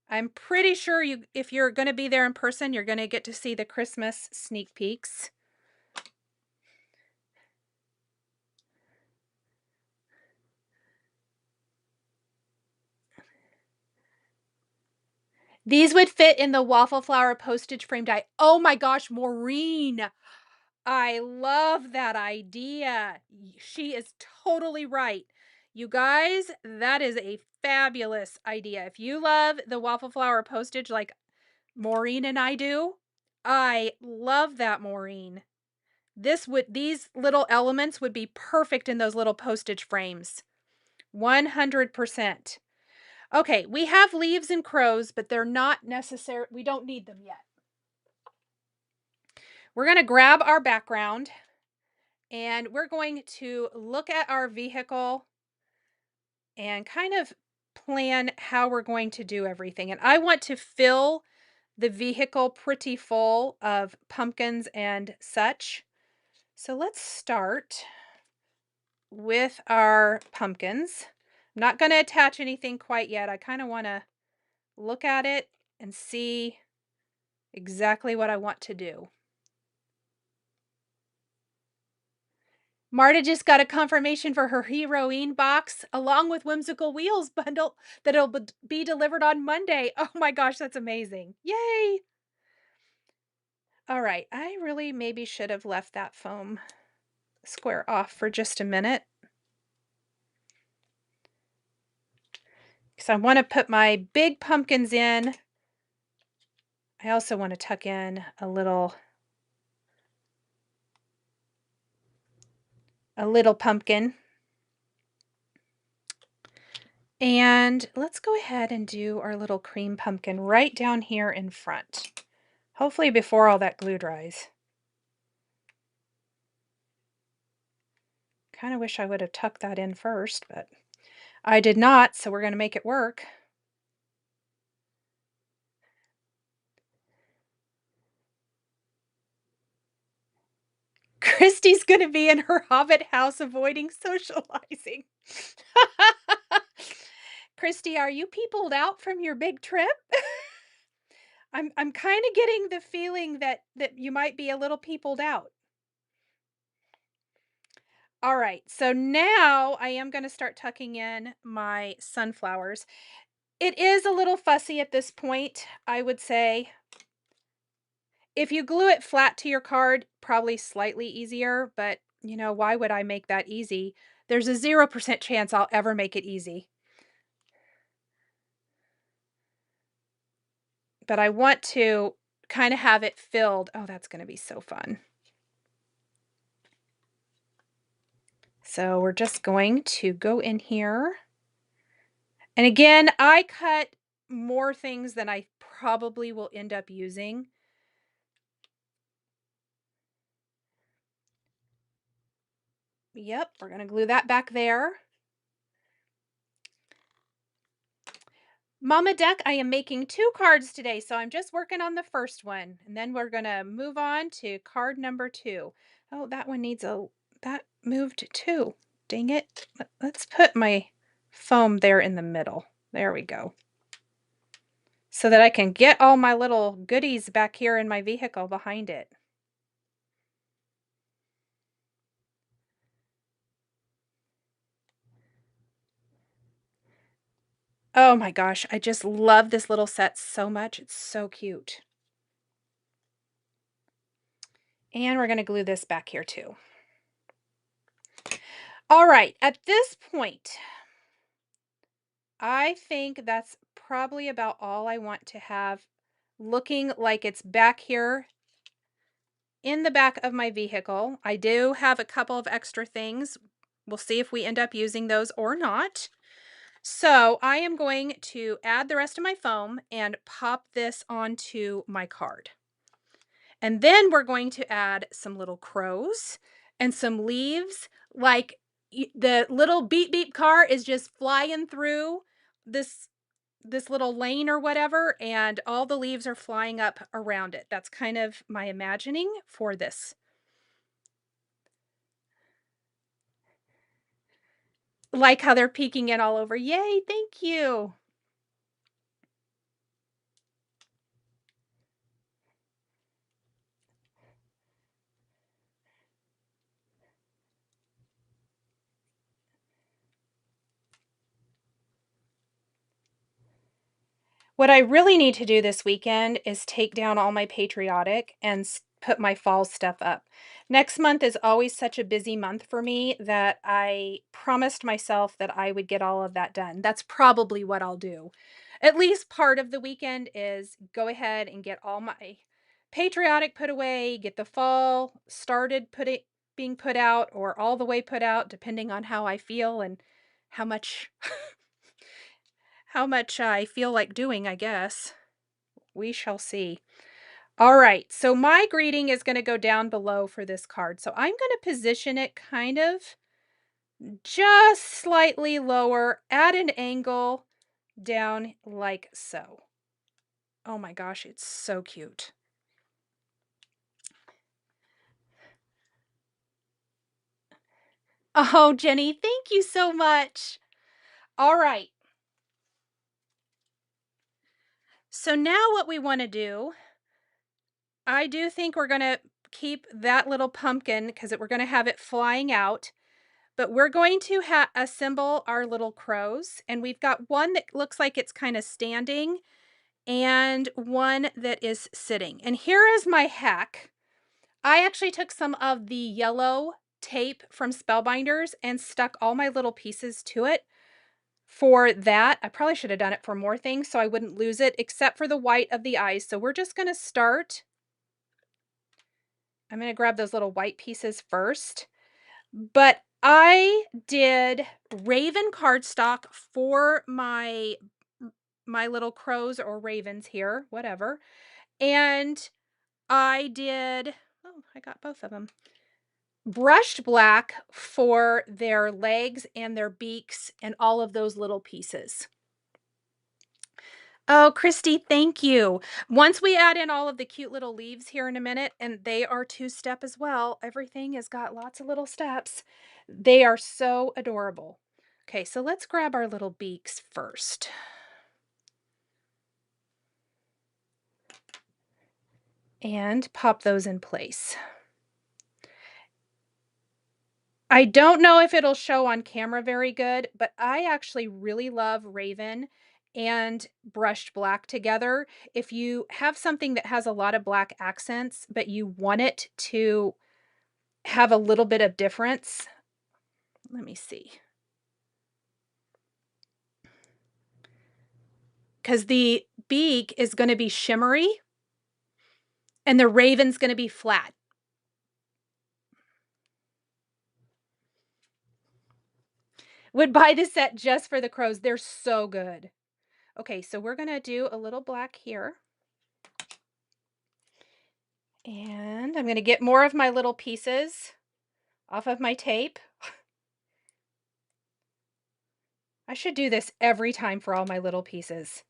I'm pretty sure if you're going to be there in person, you're going to get to see the Christmas sneak peeks. These would fit in the waffle flower postage frame die. Oh my gosh, Maureen. I love that idea. She is totally right. You guys, that is a fabulous idea. If you love the waffle flower postage like Maureen and I do, I love that, Maureen. These little elements would be perfect in those little postage frames. 100%. Okay, we have leaves and crows, but they're not necessary. We don't need them yet. We're going to grab our background and we're going to look at our vehicle and kind of plan how we're going to do everything. And I want to fill the vehicle pretty full of pumpkins and such. So let's start with our pumpkins. I'm not going to attach anything quite yet. I kind of want to look at it and see exactly what I want to do. Marta just got a confirmation for her HEROween box along with Whimsical Wheels bundle that it'll be delivered on Monday. Oh my gosh, that's amazing. Yay! All right, I really maybe should have left that foam square off for just a minute. Because I want to put my big pumpkins in. I also want to tuck in a little pumpkin. And let's go ahead and do our little cream pumpkin right down here in front. Hopefully before all that glue dries. Kind of wish I would have tucked that in first, but I did not, so we're going to make it work. Christy's going to be in her hobbit house avoiding socializing. Christy, are you peopled out from your big trip? I'm kind of getting the feeling that you might be a little peopled out. All right, so now I am going to start tucking in my sunflowers. It is a little fussy at this point, I would say. If you glue it flat to your card, probably slightly easier, but you know, why would I make that easy? There's a 0% chance I'll ever make it easy. But I want to kind of have it filled. Oh, that's going to be so fun. So we're just going to go in here. And again, I cut more things than I probably will end up using. Yep, we're going to glue that back there. Mama Duck, I am making 2 cards today, so I'm just working on the first one. And then we're going to move on to card number 2. Oh, that one needs that moved too. Dang it. Let's put my foam there in the middle. There we go. So that I can get all my little goodies back here in my vehicle behind it. Oh my gosh, I just love this little set so much. It's so cute. And we're gonna glue this back here too. All right, at this point, I think that's probably about all I want to have looking like it's back here in the back of my vehicle. I do have a couple of extra things. We'll see if we end up using those or not. So I am going to add the rest of my foam and pop this onto my card. And then we're going to add some little crows and some leaves. Like the little beep beep car is just flying through this little lane or whatever, and all the leaves are flying up around it. That's kind of my imagining for this. Like how they're peeking in all over. Yay, thank you. What I really need to do this weekend is take down all my patriotic and put my fall stuff up. Next month is always such a busy month for me that I promised myself that I would get all of that done. That's probably what I'll do. At least part of the weekend is go ahead and get all my patriotic put away, get the fall started being put out or all the way put out depending on how I feel and how much how much I feel like doing, I guess. We shall see. All right, so my greeting is going to go down below for this card. So I'm going to position it kind of just slightly lower at an angle down like so. Oh my gosh, it's so cute. Oh, Jenny, thank you so much. All right. So now what we want to do, I do think we're going to keep that little pumpkin because we're going to have it flying out. But we're going to assemble our little crows, and we've got one that looks like it's kind of standing and one that is sitting. And here is my hack. I actually took some of the yellow tape from Spellbinders and stuck all my little pieces to it for that. I probably should have done it for more things so I wouldn't lose it, except for the white of the eyes. So we're just going to start. I'm going to grab those little white pieces first. But I did Raven cardstock for my little crows or ravens here, whatever. And I did, oh, I got both of them. Brushed black for their legs and their beaks and all of those little pieces. Oh, Christy, thank you. Once we add in all of the cute little leaves here in a minute, and they are two-step as well. Everything has got lots of little steps. They are so adorable. Okay, so let's grab our little beaks first. And pop those in place. I don't know if it'll show on camera very good, but I actually really love Raven and brushed black together. If you have something that has a lot of black accents, but you want it to have a little bit of difference, let me see. Because the beak is going to be shimmery and the Raven's going to be flat. Would buy this set just for the crows. They're so good. Okay, so we're going to do a little black here. And I'm going to get more of my little pieces off of my tape. I should do this every time for all my little pieces.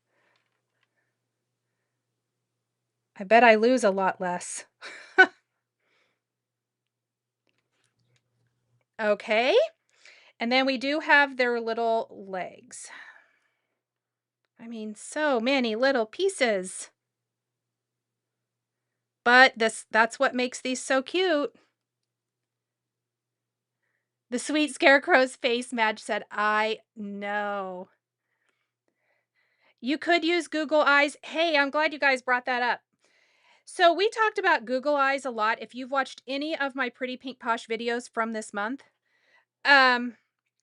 I bet I lose a lot less. Okay. And then we do have their little legs. I mean, so many little pieces. But that's what makes these so cute. The sweet scarecrow's face, Madge said, I know. You could use Google Eyes. Hey, I'm glad you guys brought that up. So we talked about Google Eyes a lot. If you've watched any of my Pretty Pink Posh videos from this month, um,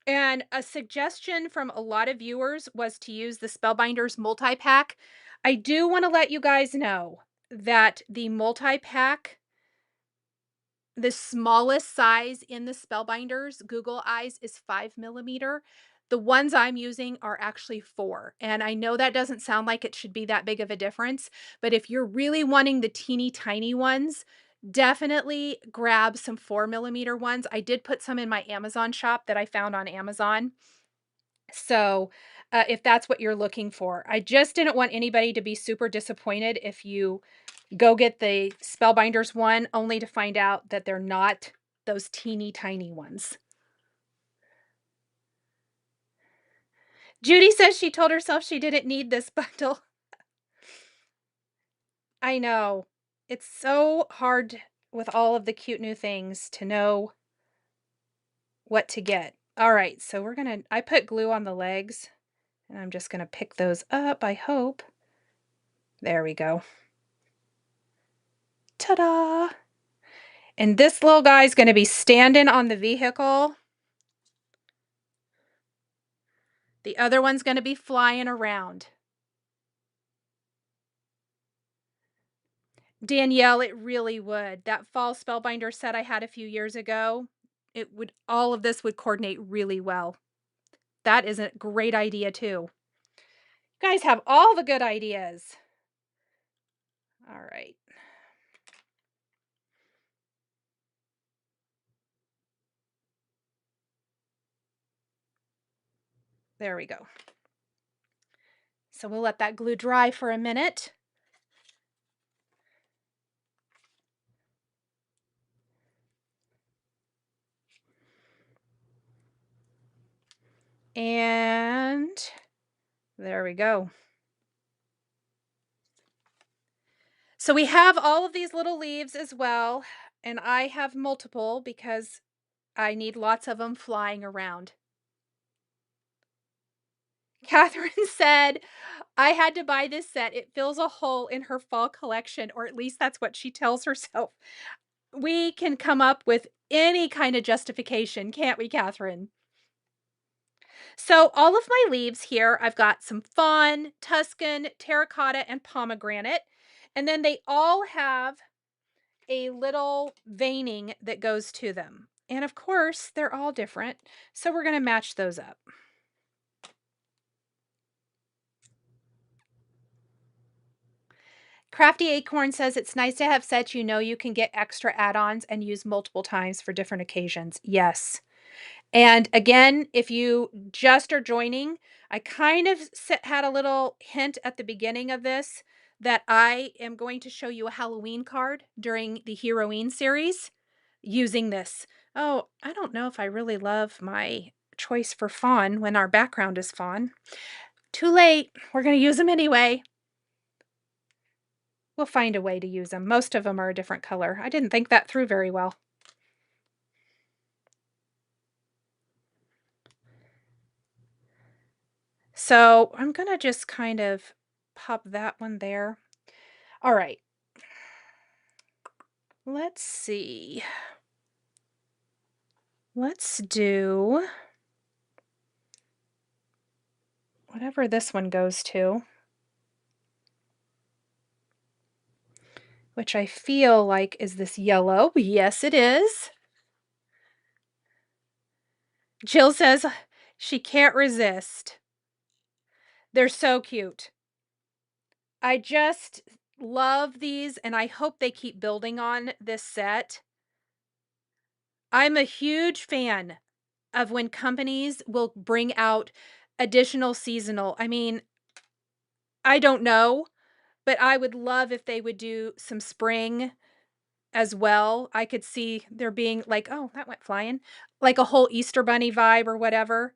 and a suggestion from a lot of viewers was to use the Spellbinders multi-pack. I do want to let you guys know that the multi-pack, the smallest size in the Spellbinders Google Eyes is 5 millimeter. The ones I'm using are actually 4. And I know that doesn't sound like it should be that big of a difference, but if you're really wanting the teeny tiny ones, definitely grab some 4 millimeter ones. I did put some in my Amazon shop that I found on Amazon. So, if that's what you're looking for, I just didn't want anybody to be super disappointed if you go get the Spellbinders one only to find out that they're not those teeny tiny ones. Judy says she told herself she didn't need this bundle. I know. It's so hard with all of the cute new things to know what to get. All right, so I put glue on the legs and I'm just gonna pick those up, I hope. There we go. Ta-da! And this little guy's gonna be standing on the vehicle. The other one's gonna be flying around. Danielle, it really would. That fall spellbinder set I had a few years ago, all of this would coordinate really well. That is a great idea too. You guys have all the good ideas. All right. There we go. So we'll let that glue dry for a minute. And there we go. So we have all of these little leaves as well, and I have multiple because I need lots of them flying around. Catherine said, I had to buy this set. It fills a hole in her fall collection, or at least that's what she tells herself. We can come up with any kind of justification, can't we, Catherine? So all of my leaves here, I've got some fawn, Tuscan, terracotta, and pomegranate. And then they all have a little veining that goes to them. And of course, they're all different. So we're going to match those up. Crafty Acorn says it's nice to have sets you know you can get extra add-ons and use multiple times for different occasions. Yes. And again, if you just are joining, I kind of had a little hint at the beginning of this that I am going to show you a Halloween card during the HEROween series using this. Oh, I don't know if I really love my choice for fawn when our background is fawn. Too late. We're going to use them anyway. We'll find a way to use them. Most of them are a different color. I didn't think that through very well. So I'm going to just kind of pop that one there. All right. Let's see. Let's do whatever this one goes to, which I feel like is this yellow. Yes, it is. Jill says she can't resist. They're so cute. I just love these, and I hope they keep building on this set. I'm a huge fan of when companies will bring out additional seasonal. I mean, I don't know, but I would love if they would do some spring as well. I could see there being like, oh, that went flying, like a whole Easter bunny vibe or whatever.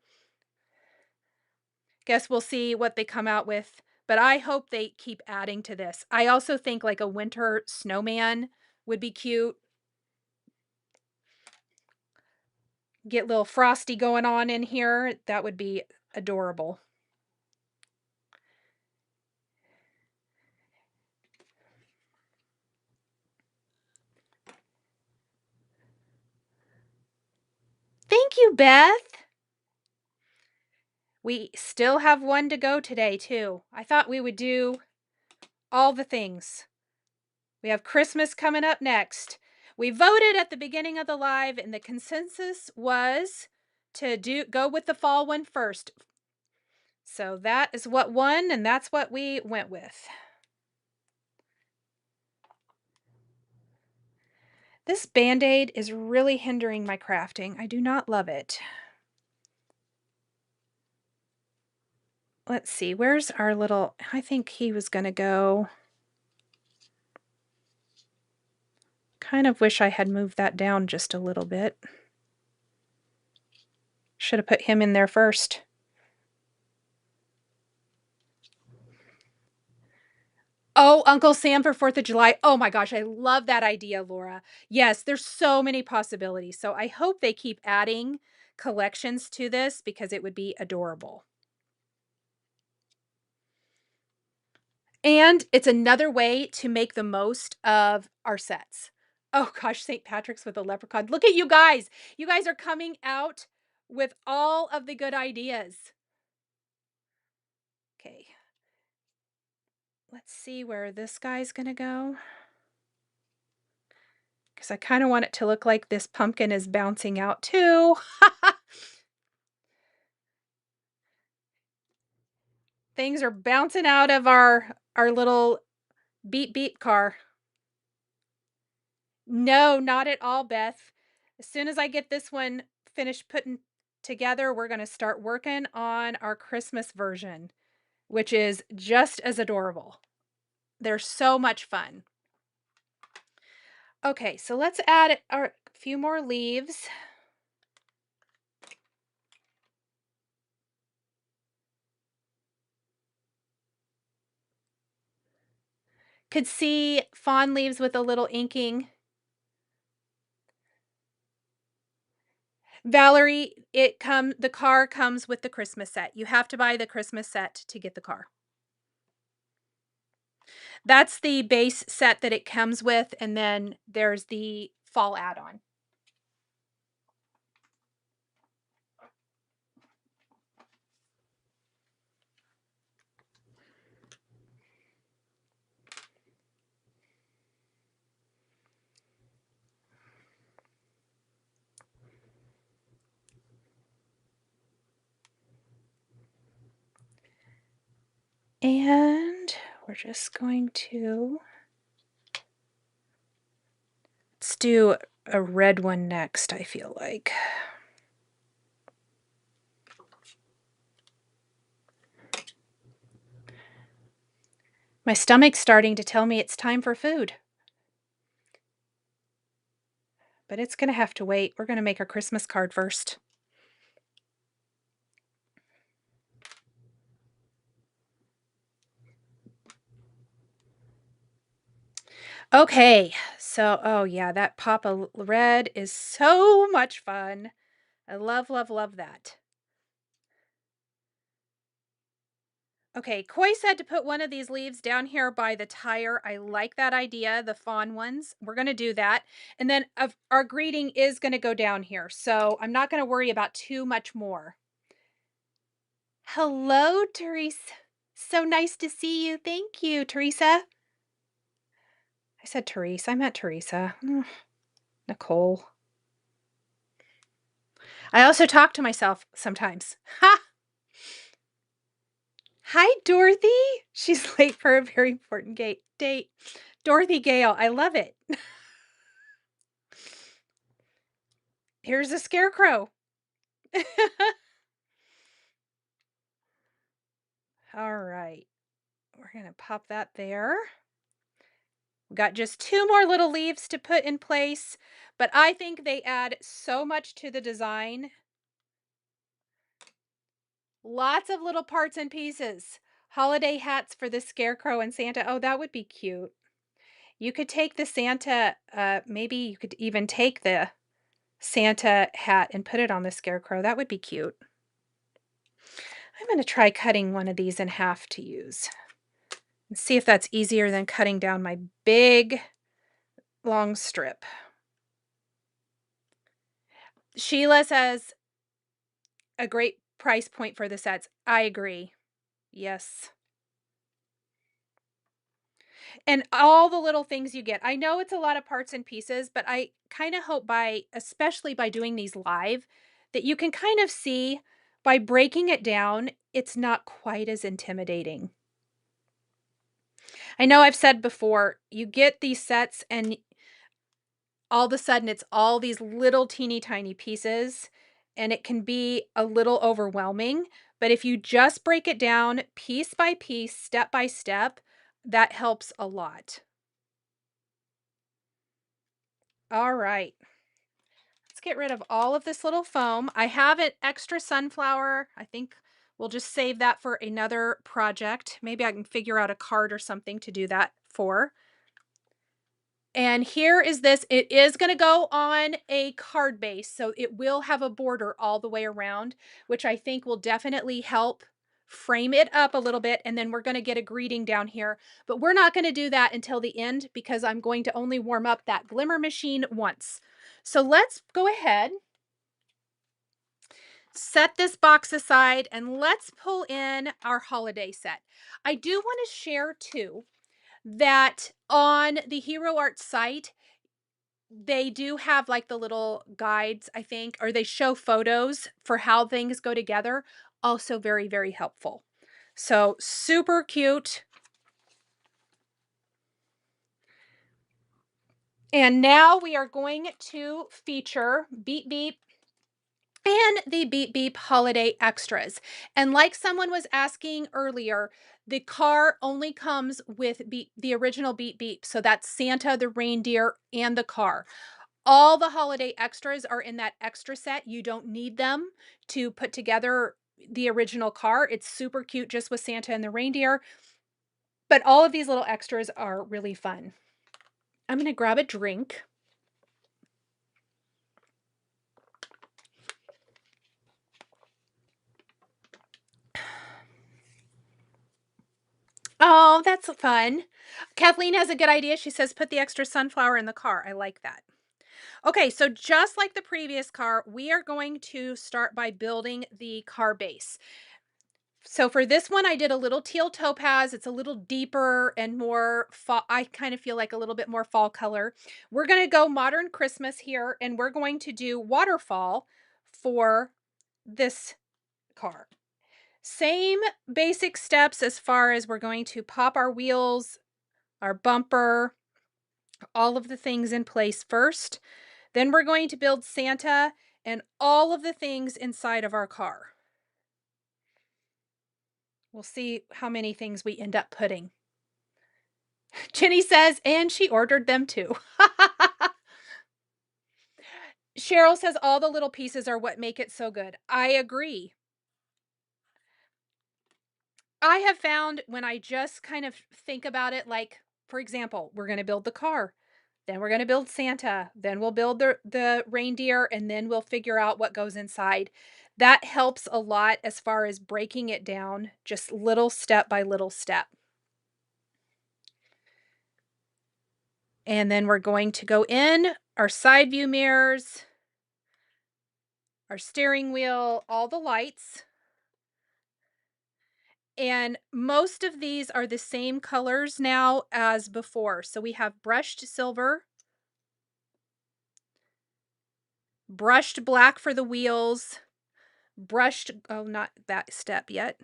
Guess we'll see what they come out with, but I hope they keep adding to this. I also think like a winter snowman would be cute. Get little Frosty going on in here. That would be adorable. Beth. We still have one to go today, too. I thought we would do all the things. We have Christmas coming up next. We voted at the beginning of the live, and the consensus was to go with the fall one first. So that is what won, and that's what we went with. This Band-Aid is really hindering my crafting. I do not love it. Let's see, where's our little, I think he was going to go. Kind of wish I had moved that down just a little bit. Should have put him in there first. Oh, Uncle Sam for 4th of July. Oh my gosh, I love that idea, Laura. Yes, there's so many possibilities. So I hope they keep adding collections to this because it would be adorable. And it's another way to make the most of our sets. Oh gosh, St. Patrick's with a leprechaun. Look at you guys. You guys are coming out with all of the good ideas. Okay. Let's see where this guy's going to go. Because I kind of want it to look like this pumpkin is bouncing out too. Things are bouncing out of our little beep beep car. No, not at all, Beth. As soon as I get this one finished putting together, we're going to start working on our Christmas version, which is just as adorable. They're so much fun. Okay, so let's add a few more leaves. Could see fawn leaves with a little inking. Valerie, the car comes with the Christmas set. You have to buy the Christmas set to get the car. That's the base set that it comes with, and then there's the fall add-on. And we're just going to, let's do a red one next, I feel like. My stomach's starting to tell me it's time for food. But it's going to have to wait. We're going to make our Christmas card first. Okay, so, oh yeah, that pop of red is so much fun. I love, love, love that. Okay, Koi said to put one of these leaves down here by the tire. I like that idea, the fawn ones. We're going to do that. And then our greeting is going to go down here. So I'm not going to worry about too much more. Hello, Teresa. So nice to see you. Thank you, Teresa. I said Teresa. I meant Teresa. Nichol. I also talk to myself sometimes. Ha! Hi, Dorothy. She's late for a very important date. Dorothy Gale. I love it. Here's a scarecrow. All right. We're going to pop that there. We've got just 2 more little leaves to put in place, but I think they add so much to the design. Lots of little parts and pieces. Holiday hats for the scarecrow and Santa. Oh, that would be cute. You could take the Santa, maybe you could even take the Santa hat and put it on the scarecrow. That would be cute. I'm going to try cutting one of these in half to use. And see if that's easier than cutting down my big, long strip. Sheila says, a great price point for the sets. I agree. Yes. And all the little things you get. I know it's a lot of parts and pieces, but I kind of hope by, especially by doing these live, that you can kind of see by breaking it down, it's not quite as intimidating. I know I've said before, you get these sets and all of a sudden it's all these little teeny tiny pieces and it can be a little overwhelming. But if you just break it down piece by piece, step by step, that helps a lot. All right. Let's get rid of all of this little foam. I have an extra sunflower. I think we'll just save that for another project. Maybe I can figure out a card or something to do that for. And here is this. It is going to go on a card base, so it will have a border all the way around, which I think will definitely help frame it up a little bit. And then we're going to get a greeting down here, but we're not going to do that until the end because I'm going to only warm up that glimmer machine once. So let's go ahead, set this box aside, and let's pull in our holiday set. I do want to share too that on the Hero Art site, they do have like the little guides, I think, or they show photos for how things go together. Also very, very helpful. So super cute. And now we are going to feature Beep Beep and the Beep Beep Holiday Extras. And like someone was asking earlier, the car only comes with the original Beep Beep. So that's Santa, the reindeer, and the car. All the holiday extras are in that extra set. You don't need them to put together the original car. It's super cute just with Santa and the reindeer. But all of these little extras are really fun. I'm going to grab a drink. Oh, that's fun. Kathleen has a good idea. She says, put the extra sunflower in the car. I like that. Okay, so just like the previous car, we are going to start by building the car base. So for this one, I did a little teal topaz. It's a little deeper and more fall. I kind of feel like a little bit more fall color. We're going to go modern Christmas here, and we're going to do waterfall for this car. Same basic steps as far as we're going to pop our wheels, our bumper, all of the things in place first. Then we're going to build Santa and all of the things inside of our car. We'll see how many things we end up putting. Jenny says, and she ordered them too. Cheryl says all the little pieces are what make it so good. I agree. I have found when I just kind of think about it, like, for example, we're going to build the car, then we're going to build Santa, then we'll build the reindeer, and then we'll figure out what goes inside. That helps a lot as far as breaking it down, just little step by little step. And then we're going to go in our side view mirrors, our steering wheel, all the lights. And most of these are the same colors now as before. So we have brushed silver, brushed black for the wheels, brushed, oh, not that step yet.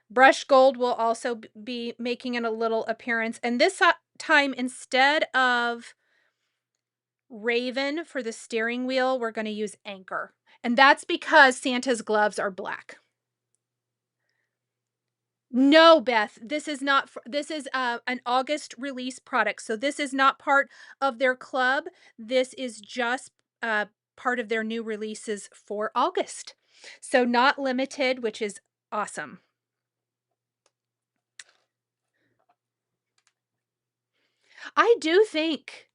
Brushed gold will also be making a little appearance. And this time, instead of Raven for the steering wheel, we're going to use Anchor. And that's because Santa's gloves are black. No, Beth, this is not, this is an August release product. So this is not part of their club. This is just part of their new releases for August. So not limited, which is awesome. I do think,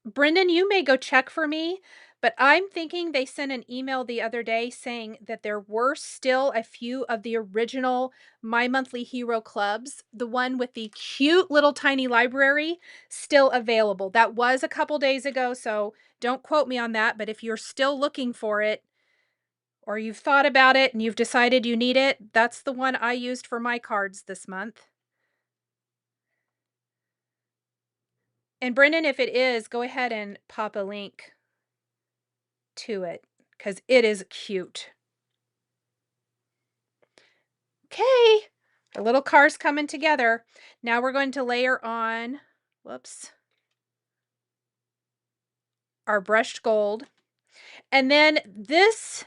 Brendan, you may go check for me, but I'm thinking they sent an email the other day saying that there were still a few of the original My Monthly Hero clubs, the one with the cute little tiny library, still available. That was a couple days ago, so don't quote me on that, but if you're still looking for it, or you've thought about it and you've decided you need it, that's the one I used for my cards this month. And Brendan, if it is, go ahead and pop a link to it because it is cute. Okay, the little cars coming together. Now we're going to layer on, whoops, our brushed gold. And then this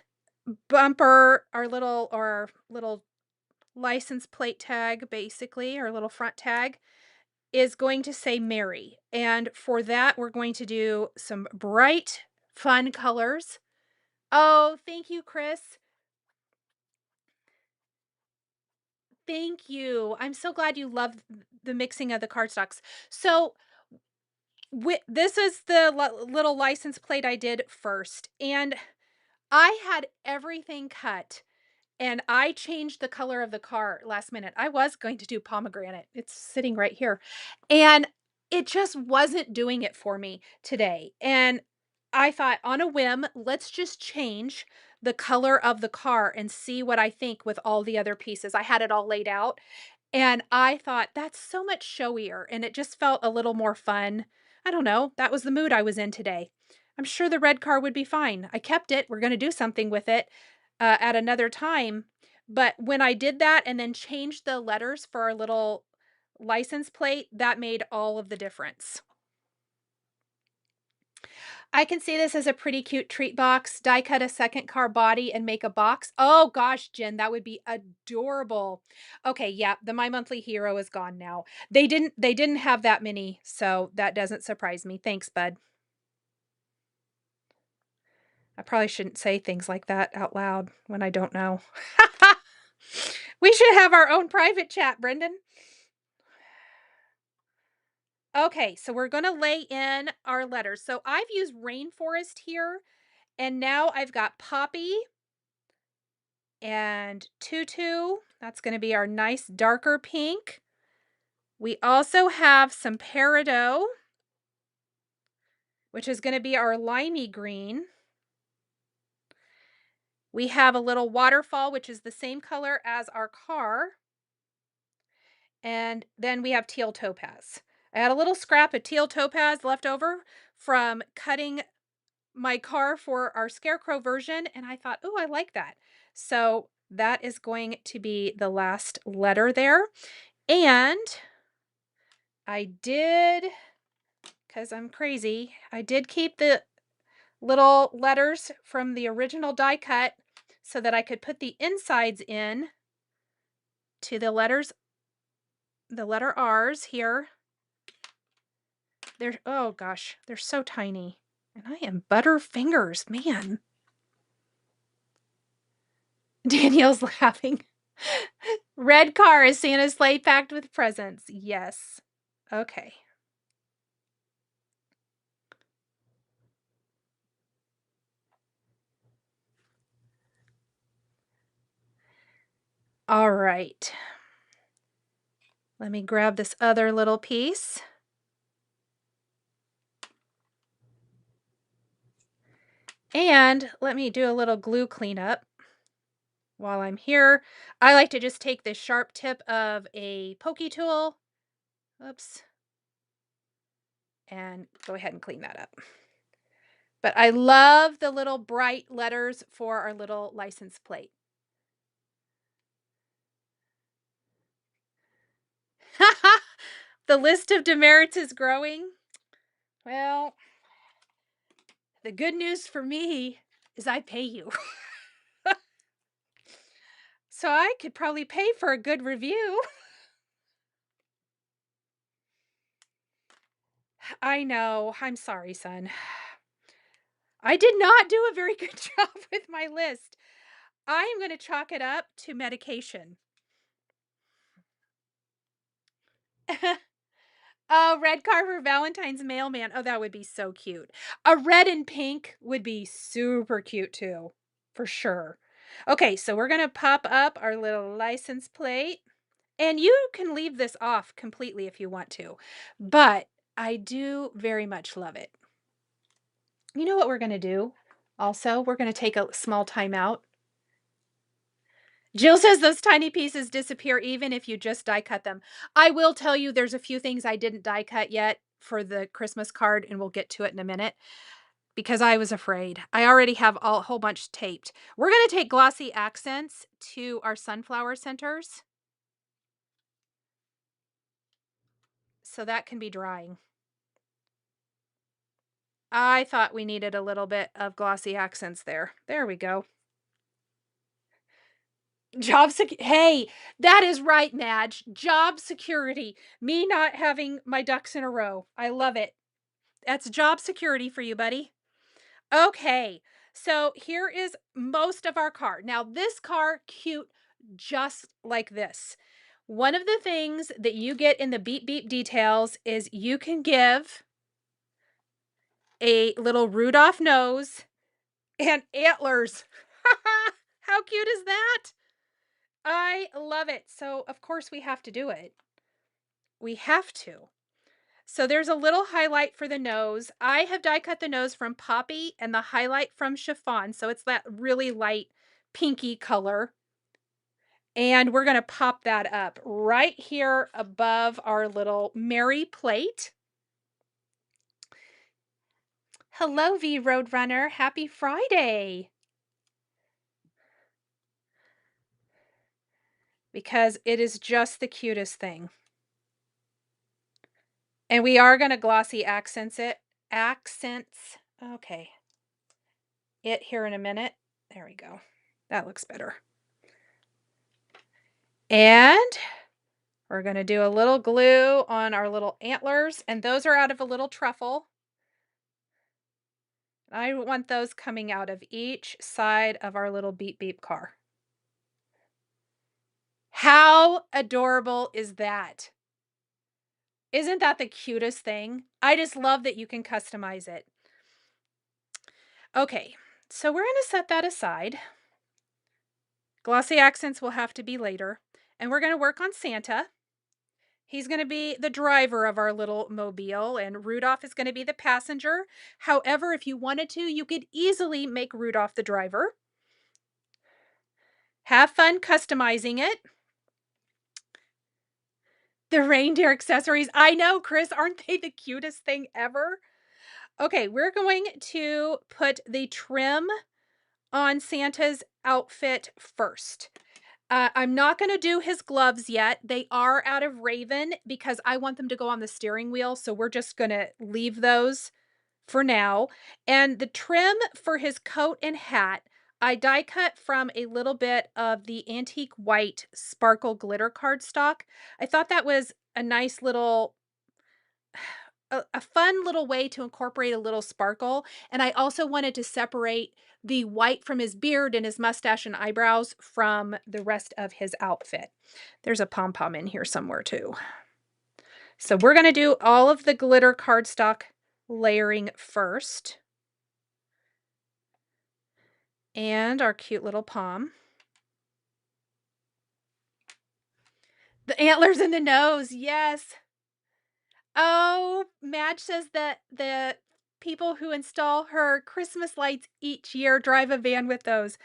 bumper, our little license plate tag, basically, our little front tag, is going to say Mary. And for that, we're going to do some bright, fun colors. Oh, thank you, Chris. Thank you. I'm so glad you love the mixing of the cardstocks. So this is the little license plate I did first. And I had everything cut. And I changed the color of the car last minute. I was going to do pomegranate. It's sitting right here. And it just wasn't doing it for me today. And I thought, on a whim, let's just change the color of the car and see what I think with all the other pieces. I had it all laid out. And I thought, that's so much showier. And it just felt a little more fun. I don't know. That was the mood I was in today. I'm sure the red car would be fine. I kept it. We're going to do something with it at another time. But when I did that and then changed the letters for our little license plate, that made all of the difference. I can see this as a pretty cute treat box. Die cut a second car body and make a box. Oh gosh, Jen, that would be adorable. Okay, yeah, the My Monthly Hero is gone now. They didn't have that many, so that doesn't surprise me. Thanks, bud. I probably shouldn't say things like that out loud when I don't know. We should have our own private chat, Brendan. Okay, so we're going to lay in our letters. So I've used Rainforest here, and now I've got Poppy and Tutu. That's going to be our nice darker pink. We also have some Peridot, which is going to be our limey green. We have a little Waterfall, which is the same color as our car. And then we have Teal Topaz. I had a little scrap of Teal Topaz left over from cutting my car for our Scarecrow version, and I thought, oh, I like that. So that is going to be the last letter there. And I did, because I'm crazy, I did keep the little letters from the original die cut so that I could put the insides in to the letters, the letter R's here. They're, oh gosh, they're so tiny. And I am butter fingers, man. Danielle's laughing. Red car is Santa's sleigh packed with presents. Yes. Okay. All right. Let me grab this other little piece. And let me do a little glue cleanup while I'm here. I like to just take the sharp tip of a pokey tool. Oops. And go ahead and clean that up. But I love the little bright letters for our little license plate. The list of demerits is growing. Well, the good news for me is I pay you. So I could probably pay for a good review. I know. I'm sorry, son. I did not do a very good job with my list. I am going to chalk it up to medication. Oh, red card for Valentine's mailman. Oh, that would be so cute. A red and pink would be super cute too, for sure. Okay, so we're going to pop up our little license plate. And you can leave this off completely if you want to, but I do very much love it. You know what we're going to do? Also, we're going to take a small time out. Jill says those tiny pieces disappear even if you just die cut them. I will tell you there's a few things I didn't die cut yet for the Christmas card, and we'll get to it in a minute because I was afraid. I already have a whole bunch taped. We're going to take glossy accents to our sunflower centers so that can be drying. I thought we needed a little bit of glossy accents there. There we go. Hey, that is right, Madge. Job security. Me not having my ducks in a row. I love it. That's job security for you, buddy. Okay, so here is most of our car. Now, this car, cute just like this. One of the things that you get in the Beep Beep details is you can give a little Rudolph nose and antlers. How cute is that? I love it. So, of course, we have to do it. We have to. So there's a little highlight for the nose. I have die cut the nose from Poppy and the highlight from Chiffon. So it's that really light pinky color. And we're going to pop that up right here above our little Mary plate. Hello, V Roadrunner. Happy Friday. Because it is just the cutest thing. And we are going to glossy accents it. Okay. It here in a minute. There we go. That looks better. And we're going to do a little glue on our little antlers. And those are out of a little truffle. I want those coming out of each side of our little Beep Beep car. How adorable is that? Isn't that the cutest thing? I just love that you can customize it. Okay, so we're going to set that aside. Glossy accents will have to be later. And we're going to work on Santa. He's going to be the driver of our little mobile, and Rudolph is going to be the passenger. However, if you wanted to, you could easily make Rudolph the driver. Have fun customizing it. The reindeer accessories. I know, Chris, aren't they the cutest thing ever? Okay, we're going to put the trim on Santa's outfit first. I'm not going to do his gloves yet. They are out of Raven because I want them to go on the steering wheel. So we're just going to leave those for now. And the trim for his coat and hat, I die cut from a little bit of the antique white sparkle glitter cardstock. I thought that was a nice little a fun little way to incorporate a little sparkle. And I also wanted to separate the white from his beard and his mustache and eyebrows from the rest of his outfit. There's a pom-pom in here somewhere too. So we're going to do all of the glitter cardstock layering first. And our cute little pom. The antlers in the nose, yes. Oh, Madge says that the people who install her Christmas lights each year drive a van with those.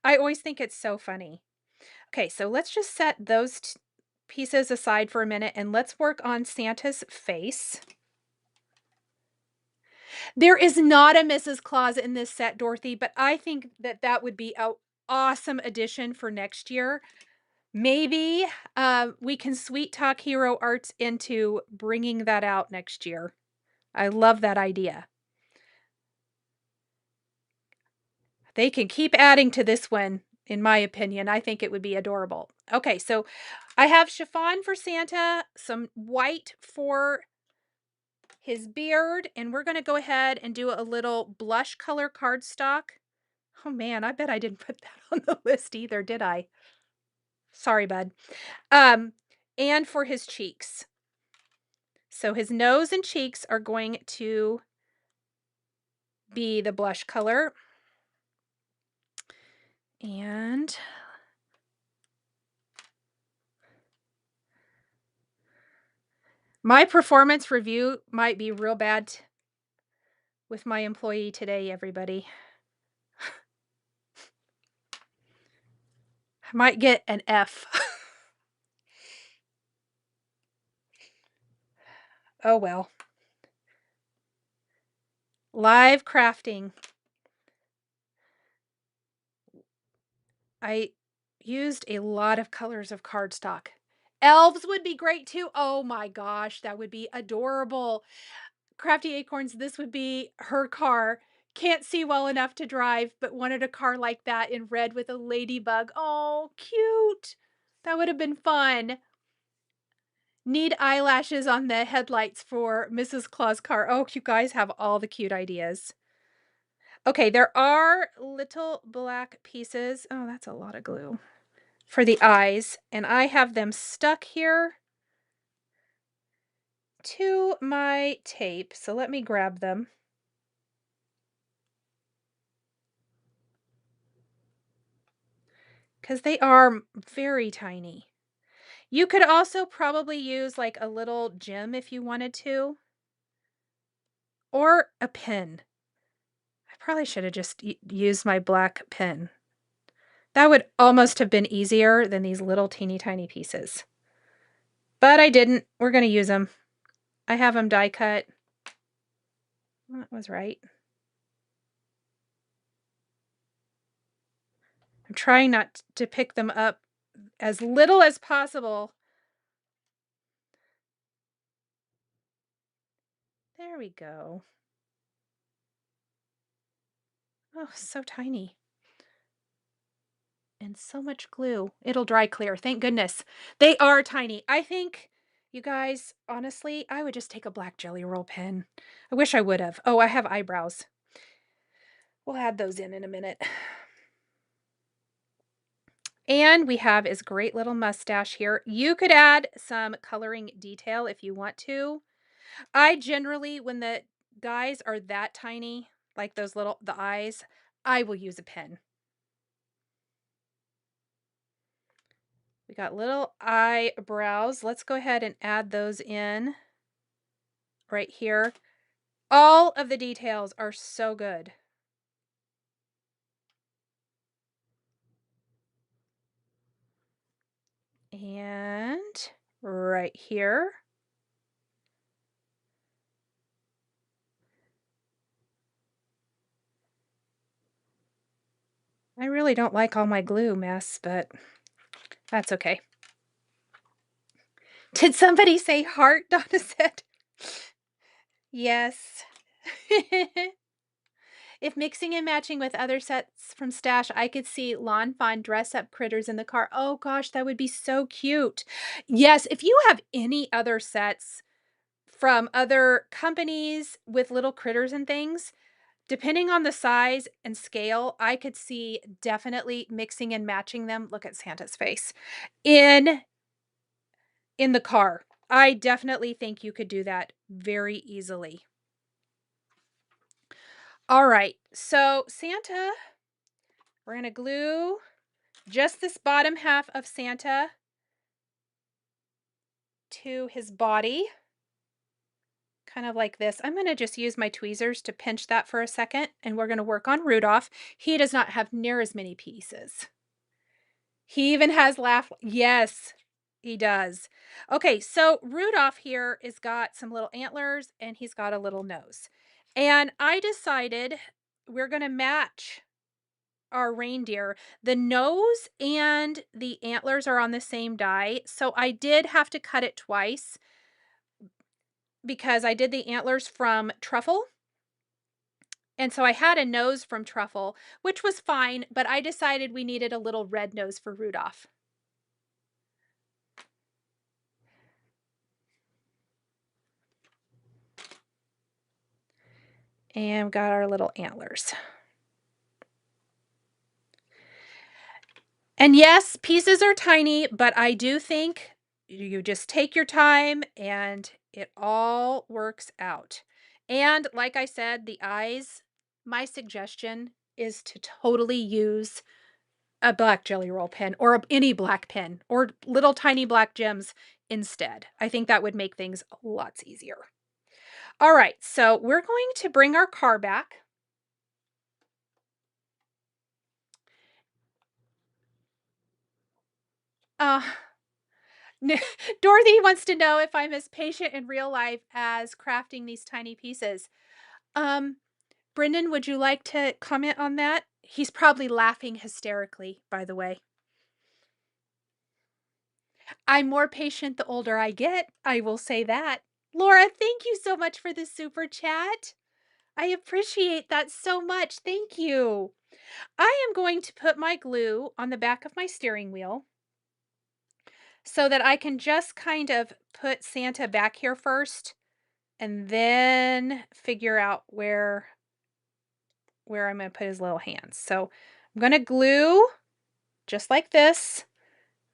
I always think it's so funny. Okay, so let's just set those pieces aside for a minute and let's work on Santa's face. There is not a Mrs. Claus in this set, Dorothy, but I think that that would be an awesome addition for next year. Maybe we can sweet talk Hero Arts into bringing that out next year. I love that idea. They can keep adding to this one, in my opinion. I think it would be adorable. Okay, so I have chiffon for Santa, some white for his beard, and we're going to go ahead and do a little blush color cardstock. Oh man, I bet I didn't put that on the list either, did I? Sorry, bud. And for his cheeks. So his nose and cheeks are going to be the blush color. And my performance review might be real bad with my employee today, everybody. I might get an F. Oh well. Live crafting. I used a lot of colors of cardstock. Elves would be great too. Oh my gosh, that would be adorable. Crafty Acorns, this would be her car. Can't see well enough to drive, but wanted a car like that in red with a ladybug. Oh, cute. That would have been fun. Need eyelashes on the headlights for Mrs. Claus car. Oh, you guys have all the cute ideas. Okay, there are little black pieces. Oh, that's a lot of glue for the eyes, and I have them stuck here to my tape. So let me grab them. Because they are very tiny. You could also probably use like a little gem if you wanted to, or a pen. I probably should have just used my black pen. That would almost have been easier than these little teeny tiny pieces. But I didn't. We're going to use them. I have them die cut. That was right. I'm trying not to pick them up as little as possible. There we go. Oh, so tiny. And so much glue. It'll dry clear. Thank goodness. They are tiny. I think, you guys, honestly, I would just take a black Jelly Roll pen. I wish I would have. Oh, I have eyebrows. We'll add those in a minute. And we have his great little mustache here. You could add some coloring detail if you want to. I generally, when the guys are that tiny, like those little, the eyes, I will use a pen. We got little eyebrows. Let's go ahead and add those in right here. All of the details are so good. And right here. I really don't like all my glue mess, but that's okay. Did somebody say heart? Donna said. Yes. If mixing and matching with other sets from Stash, I could see Lawn Fawn dress up critters in the car. Oh gosh, that would be so cute. Yes, if you have any other sets from other companies with little critters and things, depending on the size and scale, I could see definitely mixing and matching them. Look at Santa's face. In the car. I definitely think you could do that very easily. All right, so Santa, we're going to glue just this bottom half of Santa to his body, kind of like this. I'm going to just use my tweezers to pinch that for a second, and we're going to work on Rudolph. He does not have near as many pieces. He even has laugh. Yes, he does. Okay, so Rudolph here has got some little antlers, and he's got a little nose. And I decided we're going to match our reindeer. The nose and the antlers are on the same die, so I did have to cut it twice because I did the antlers from truffle. And so I had a nose from truffle, which was fine, but I decided we needed a little red nose for Rudolph. And we've got our little antlers. And yes, pieces are tiny, but I do think you just take your time and it all works out. And like I said, the eyes, my suggestion is to totally use a black Jelly Roll pen or any black pen or little tiny black gems instead. I think that would make things lots easier. All right, so we're going to bring our car back. Uh, Dorothy wants to know if I'm as patient in real life as crafting these tiny pieces. Um, Brendan, would you like to comment on that? He's probably laughing hysterically, by the way. I'm more patient the older I get, I will say that. Laura, thank you so much for the super chat. I appreciate that so much. Thank you. I am going to put my glue on the back of my steering wheel so that I can just kind of put Santa back here first and then figure out where I'm going to put his little hands. So I'm going to glue just like this.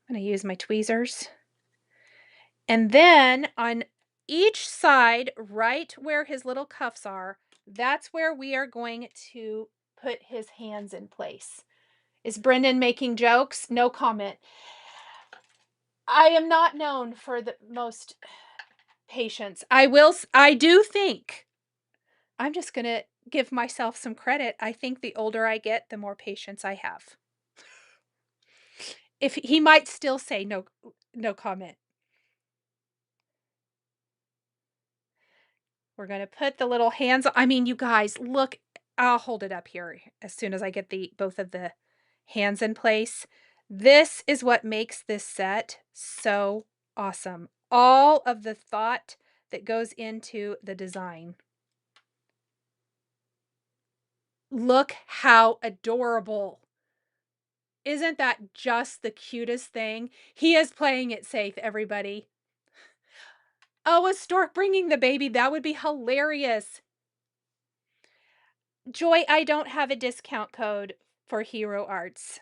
I'm going to use my tweezers. And then on each side, right where his little cuffs are, that's where we are going to put his hands in place. Is Brendan making jokes? No comment. I am not known for the most patience. I do think, I'm just going to give myself some credit. I think the older I get, the more patience I have. If he might still say no comment. We're going to put the little hands. I mean, you guys, look, I'll hold it up here as soon as I get both of the hands in place. This is what makes this set so awesome. All of the thought that goes into the design. Look how adorable. Isn't that just the cutest thing? He is playing it safe, everybody. Oh, a stork bringing the baby. That would be hilarious. Joy, I don't have a discount code for Hero Arts.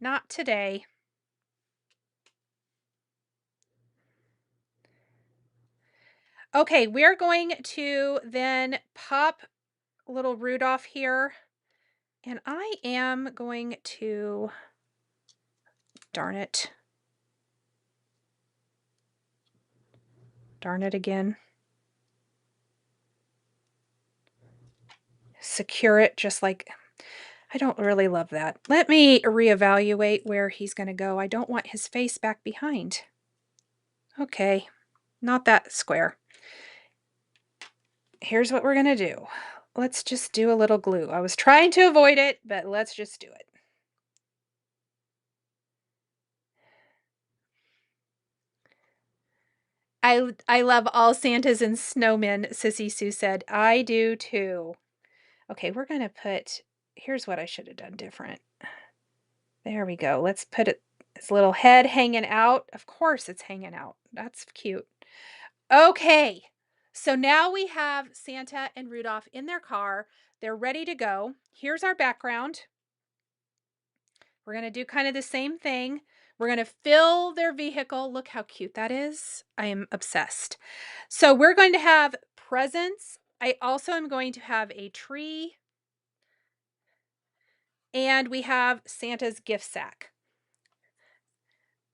Not today. Okay, we're going to then pop little Rudolph here. And I am going to, darn it. Darn it again. Secure it just like, I don't really love that. Let me reevaluate where he's going to go. I don't want his face back behind. Okay, not that square. Here's what we're going to do. Let's just do a little glue. I was trying to avoid it, but let's just do it. I love all Santas and snowmen, Sissy Sue said. I do too. Okay, we're going to put, here's what I should have done different. There we go. Let's put its little head hanging out. Of course it's hanging out. That's cute. Okay, so now we have Santa and Rudolph in their car. They're ready to go. Here's our background. We're going to do kind of the same thing. We're going to fill their vehicle. Look how cute that is. I am obsessed. So we're going to have presents. I also am going to have a tree. And we have Santa's gift sack.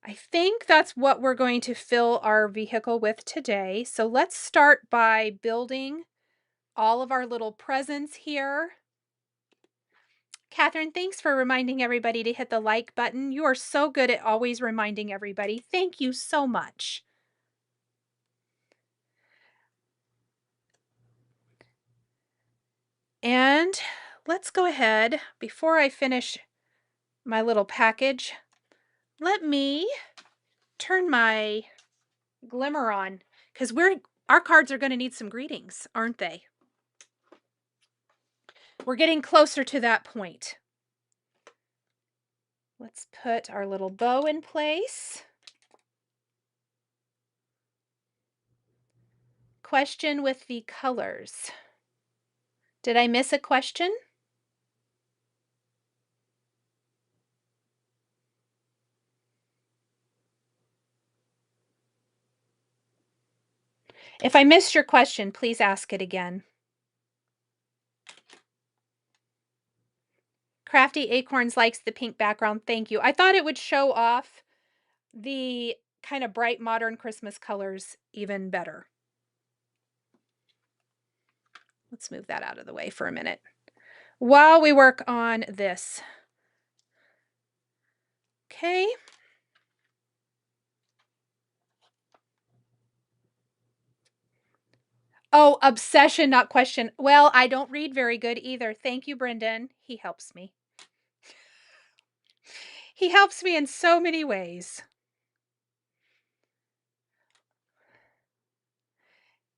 I think that's what we're going to fill our vehicle with today. So let's start by building all of our little presents here. Catherine, thanks for reminding everybody to hit the like button. You are so good at always reminding everybody. Thank you so much. And let's go ahead, before I finish my little package, let me turn my glimmer on, because our cards are going to need some greetings, aren't they? We're getting closer to that point. Let's put our little bow in place. Question with the colors. Did I miss a question? If I missed your question, please ask it again. Crafty Acorns likes the pink background. Thank you. I thought it would show off the kind of bright modern Christmas colors even better. Let's move that out of the way for a minute while we work on this. Okay. Oh, obsession, not question. Well, I don't read very good either. Thank you, Brendan. He helps me. He helps me in so many ways.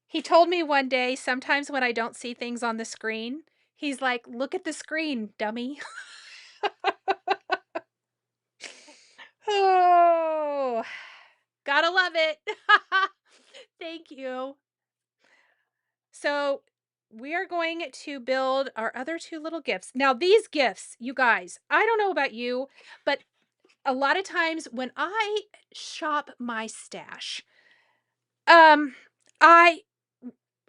He told me one day, sometimes when I don't see things on the screen, he's like, "Look at the screen, dummy." Oh, gotta love it. Thank you. So we are going to build our other two little gifts. Now, these gifts, you guys, I don't know about you, but a lot of times when I shop my stash, um, I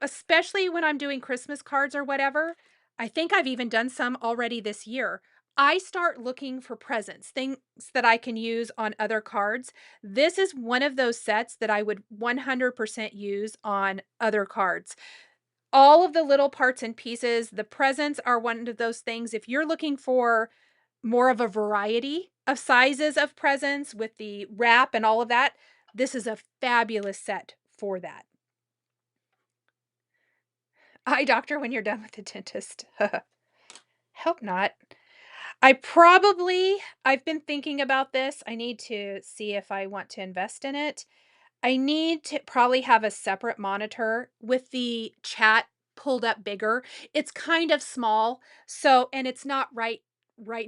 especially when I'm doing Christmas cards or whatever, I think I've even done some already this year. I start looking for presents, things that I can use on other cards. This is one of those sets that I would 100% use on other cards. All of the little parts and pieces, the presents are one of those things. If you're looking for more of a variety of sizes of presents with the wrap and all of that, this is a fabulous set for that. Eye doctor when you're done with the dentist. Hope not. I've been thinking about this. I need to see if I want to invest in it. I need to probably have a separate monitor with the chat pulled up bigger. It's kind of small, so and it's not right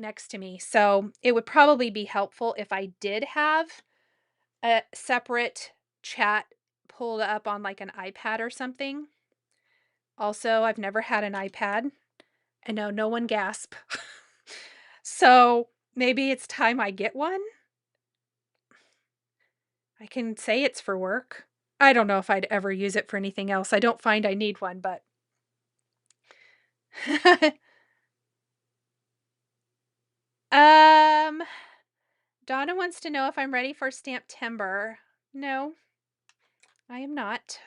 next to me. So it would probably be helpful if I did have a separate chat pulled up on like an iPad or something. Also, I've never had an iPad. I know no one gasp. So maybe it's time I get one. I can say it's for work. I don't know if I'd ever use it for anything else. I don't find I need one, but um Donna wants to know if I'm ready for Stamptember. No, I am not.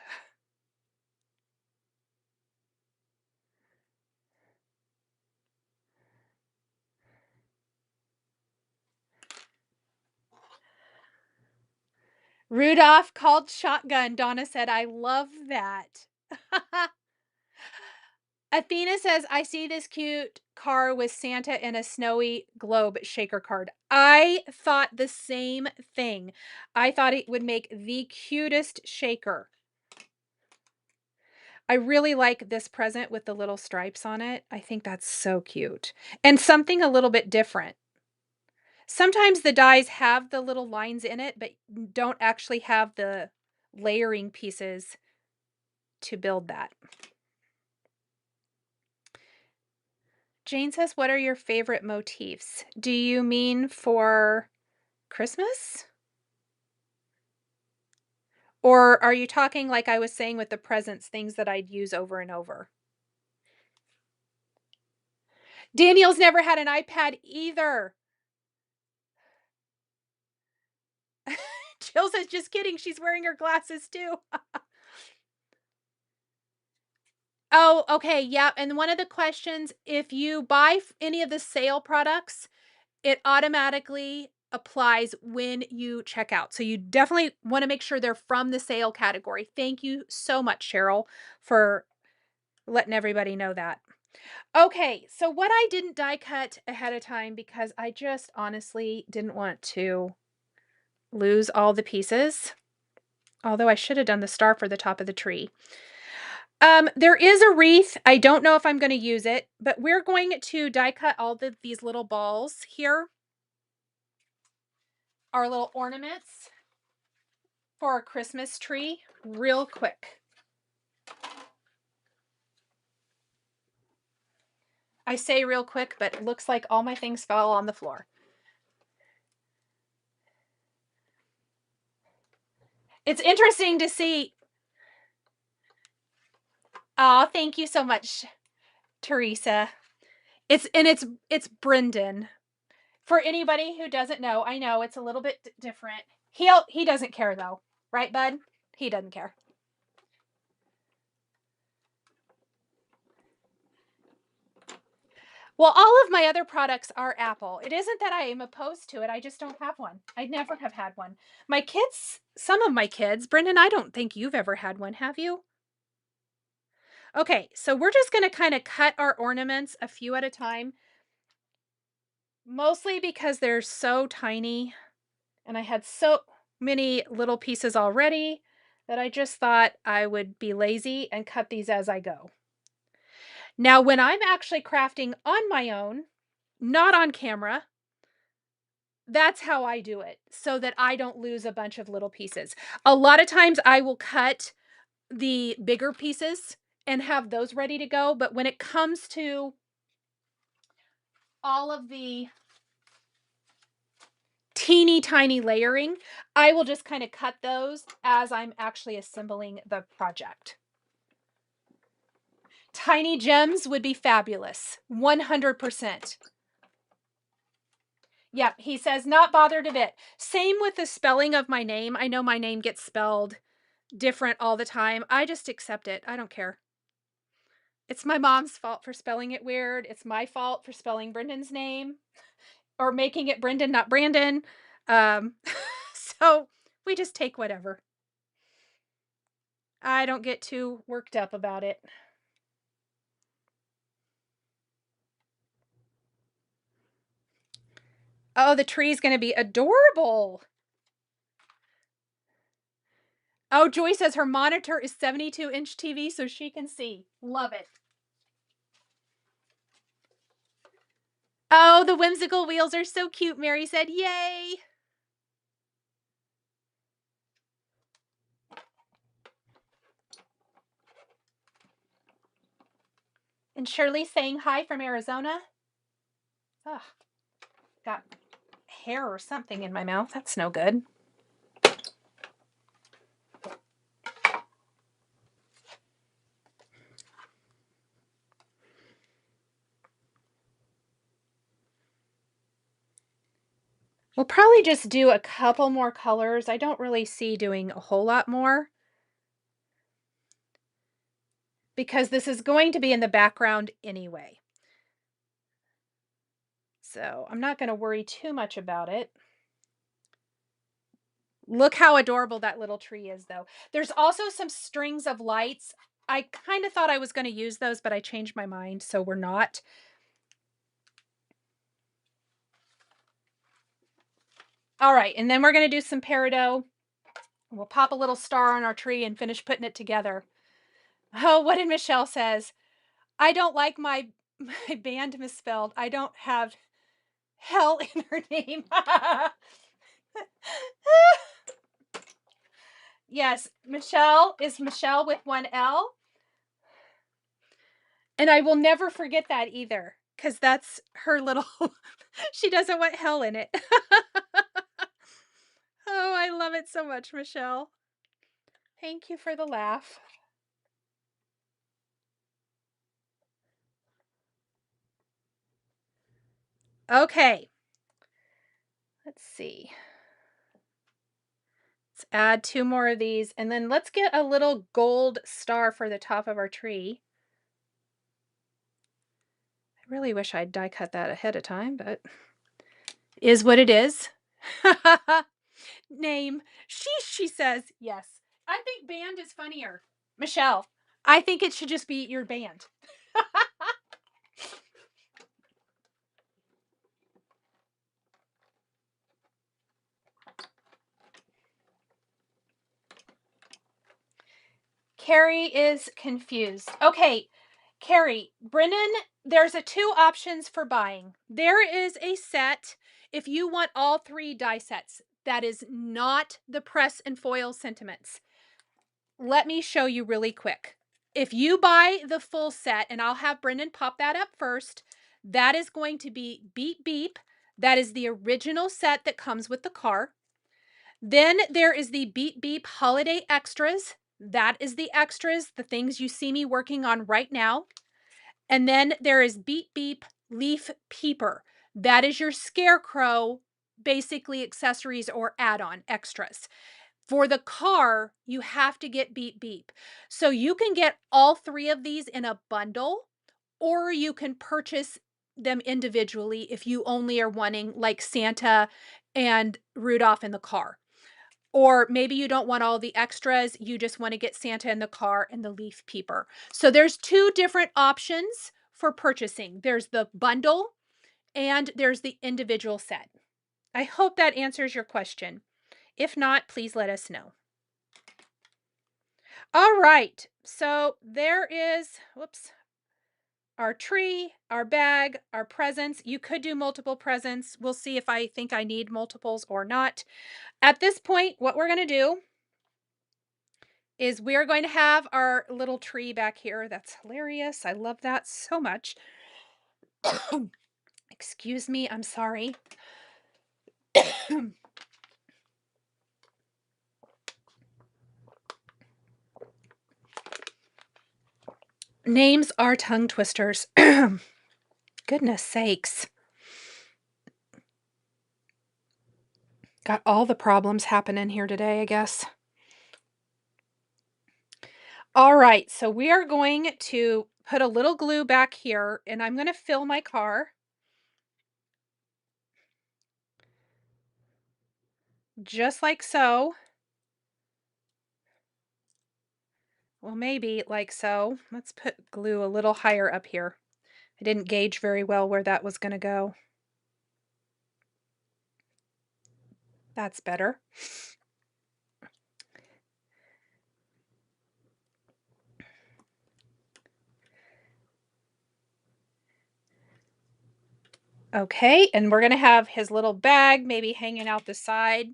Rudolph called shotgun. Donna said, I love that. Athena says, I see this cute car with Santa in a snowy globe shaker card. I thought the same thing. I thought it would make the cutest shaker. I really like this present with the little stripes on it. I think that's so cute. And something a little bit different. Sometimes the dies have the little lines in it, but don't actually have the layering pieces to build that. Jane says, what are your favorite motifs? Do you mean for Christmas? Or are you talking like I was saying with the presents, things that I'd use over and over? Daniel's never had an iPad either. Jill says, just kidding. She's wearing her glasses too. Oh, okay. Yeah. And one of the questions, if you buy any of the sale products, it automatically applies when you check out. So you definitely want to make sure they're from the sale category. Thank you so much, Cheryl, for letting everybody know that. Okay, so what I didn't die cut ahead of time because I just honestly didn't want to lose all the pieces. Although I should have done the star for the top of the tree. There is a wreath. I don't know if I'm going to use it, but we're going to die cut all these little balls here. Our little ornaments for our Christmas tree real quick. I say real quick, but it looks like all my things fell on the floor. It's interesting to see. Oh, thank you so much, Teresa. It's Brendan. For anybody who doesn't know, I know it's a little bit different. He doesn't care though, right, bud? He doesn't care. Well, all of my other products are Apple. It isn't that I am opposed to it. I just don't have one. I never have had one. My kids, some of my kids, Brendan, I don't think you've ever had one, have you? Okay, so we're just going to kind of cut our ornaments a few at a time, mostly because they're so tiny and I had so many little pieces already that I just thought I would be lazy and cut these as I go. Now, when I'm actually crafting on my own, not on camera, that's how I do it so that I don't lose a bunch of little pieces. A lot of times I will cut the bigger pieces and have those ready to go. But when it comes to all of the teeny tiny layering, I will just kind of cut those as I'm actually assembling the project. Tiny gems would be fabulous. 100%. Yep, he says not bothered a bit. Same with the spelling of my name. I know my name gets spelled different all the time. I just accept it. I don't care. It's my mom's fault for spelling it weird. It's my fault for spelling Brendan's name or making it Brendan, not Brandon. Um, so we just take whatever. I don't get too worked up about it. Oh, the tree's going to be adorable. Oh, Joy says her monitor is 72-inch TV so she can see. Love it. Oh, the whimsical wheels are so cute, Mary said. Yay! And Shirley saying hi from Arizona. Ugh, got hair or something in my mouth. That's no good. We'll probably just do a couple more colors. I don't really see doing a whole lot more because this is going to be in the background anyway. So I'm not going to worry too much about it. Look how adorable that little tree is, though. There's also some strings of lights. I kind of thought I was going to use those, but I changed my mind, so we're not. All right, and then we're going to do some peridot. We'll pop a little star on our tree and finish putting it together. Oh, what did Michelle says? I don't like my band misspelled. I don't have hell in her name. Yes, Michelle is Michelle with one L. And I will never forget that either, because that's her little, she doesn't want hell in it. Oh, I love it so much, Michelle. Thank you for the laugh. Okay. Let's see. Let's add 2 more of these, and then let's get a little gold star for the top of our tree. I really wish I'd die cut that ahead of time, but is what it is. Name. She says, yes. I think band is funnier. Michelle, I think it should just be your band. Carrie is confused. Okay, Carrie, Brennan, there's 2 options for buying. There is a set if you want all 3 die sets. That is not the press and foil sentiments. Let me show you really quick. If you buy the full set, and I'll have Brendan pop that up first, that is going to be Beep Beep. That is the original set that comes with the car. Then there is the Beep Beep Holiday Extras. That is the extras, the things you see me working on right now. And then there is Beep Beep Leaf Peeper. That is your scarecrow, basically accessories or add-on extras. For the car, you have to get Beep Beep. So you can get all 3 of these in a bundle, or you can purchase them individually if you only are wanting like Santa and Rudolph in the car. Or maybe you don't want all the extras, you just want to get Santa in the car and the leaf peeper. So there's two different options for purchasing. There's the bundle and there's the individual set. I hope that answers your question. If not, please let us know. All right, so there is, whoops, our tree, our bag, our presents. You could do multiple presents. We'll see if I think I need multiples or not. At this point, what we're going to do is we are going to have our little tree back here. That's hilarious. I love that so much. Excuse me, I'm sorry. Names are tongue twisters. Goodness sakes. Got all the problems happening here today, I guess. All right, so we are going to put a little glue back here, and I'm going to fill my car. Just like so. Well, maybe like so. Let's put glue a little higher up here. I didn't gauge very well where that was going to go. That's better. Okay, and we're going to have his little bag maybe hanging out the side.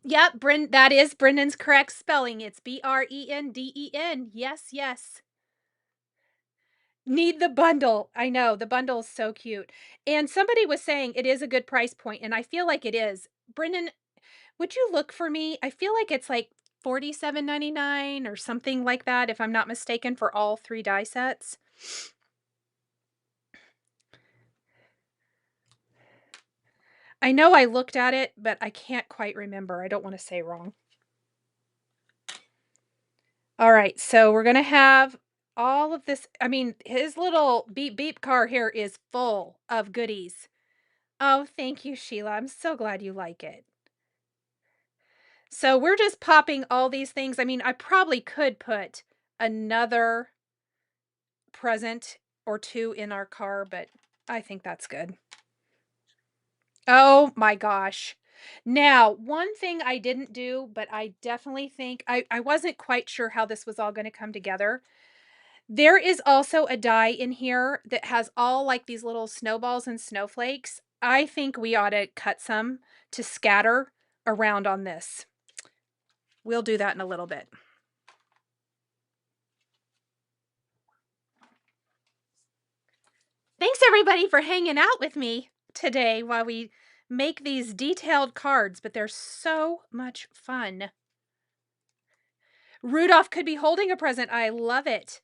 Yep, that is Brendan's correct spelling. It's Brenden. Yes, yes. Need the bundle. I know, the bundle is so cute. And somebody was saying it is a good price point, and I feel like it is. Brendan, would you look for me? I feel like it's like $47.99 or something like that, if I'm not mistaken, for all 3 die sets. I know I looked at it, but I can't quite remember. I don't want to say wrong. All right, so we're going to have all of this. I mean, his little beep beep car here is full of goodies. Oh, thank you, Sheila. I'm so glad you like it. So we're just popping all these things. I mean, I probably could put another present or two in our car, but I think that's good. Oh my gosh. Now, one thing I didn't do, but I definitely think I wasn't quite sure how this was all going to come together. There is also a die in here that has all like these little snowballs and snowflakes. I think we ought to cut some to scatter around on this. We'll do that in a little bit. Thanks everybody for hanging out with me today while we make these detailed cards, but they're so much fun. Rudolph could be holding a present. I love it.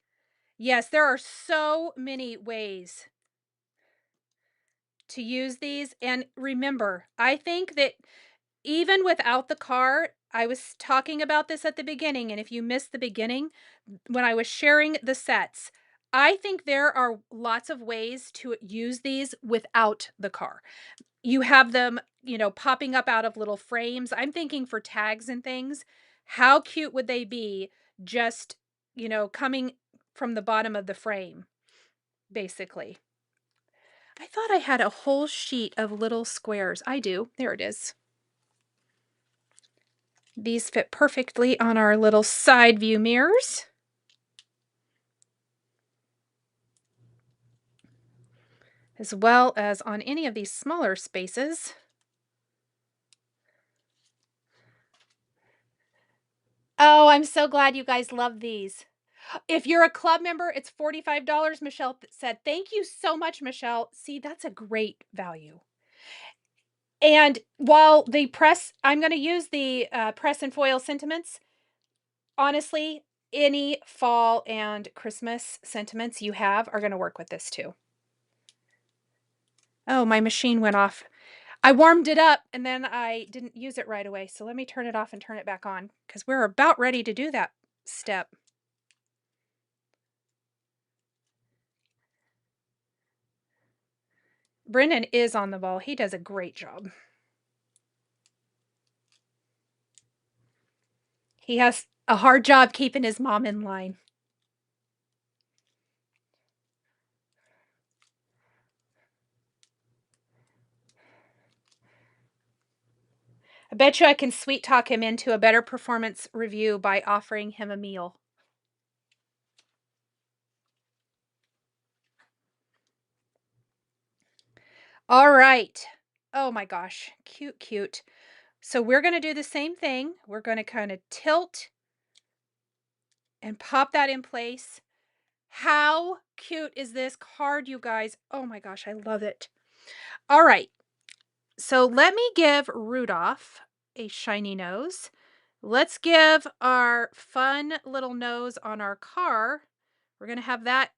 Yes, there are so many ways to use these. And remember, I think that even without the car, I was talking about this at the beginning, and if you missed the beginning, when I was sharing the sets, I think there are lots of ways to use these without the car. You have them, you know, popping up out of little frames. I'm thinking for tags and things, how cute would they be just, you know, coming from the bottom of the frame, basically. I thought I had a whole sheet of little squares. I do. There it is. These fit perfectly on our little side view mirrors. As well as on any of these smaller spaces. Oh, I'm so glad you guys love these. If you're a club member, it's $45, Michelle said. Thank you so much, Michelle. See, that's a great value. And while the press, I'm going to use the press and foil sentiments. Honestly, any fall and Christmas sentiments you have are going to work with this too. Oh, my machine went off. I warmed it up and then I didn't use it right away. So let me turn it off and turn it back on because we're about ready to do that step. Brennan is on the ball. He does a great job. He has a hard job keeping his mom in line. I bet you I can sweet talk him into a better performance review by offering him a meal. All right. Oh my gosh. Cute, cute. So we're going to do the same thing. We're going to kind of tilt and pop that in place. How cute is this card, you guys? Oh my gosh, I love it. All right. So let me give Rudolph a shiny nose. Let's give our fun little nose on our car. We're going to have that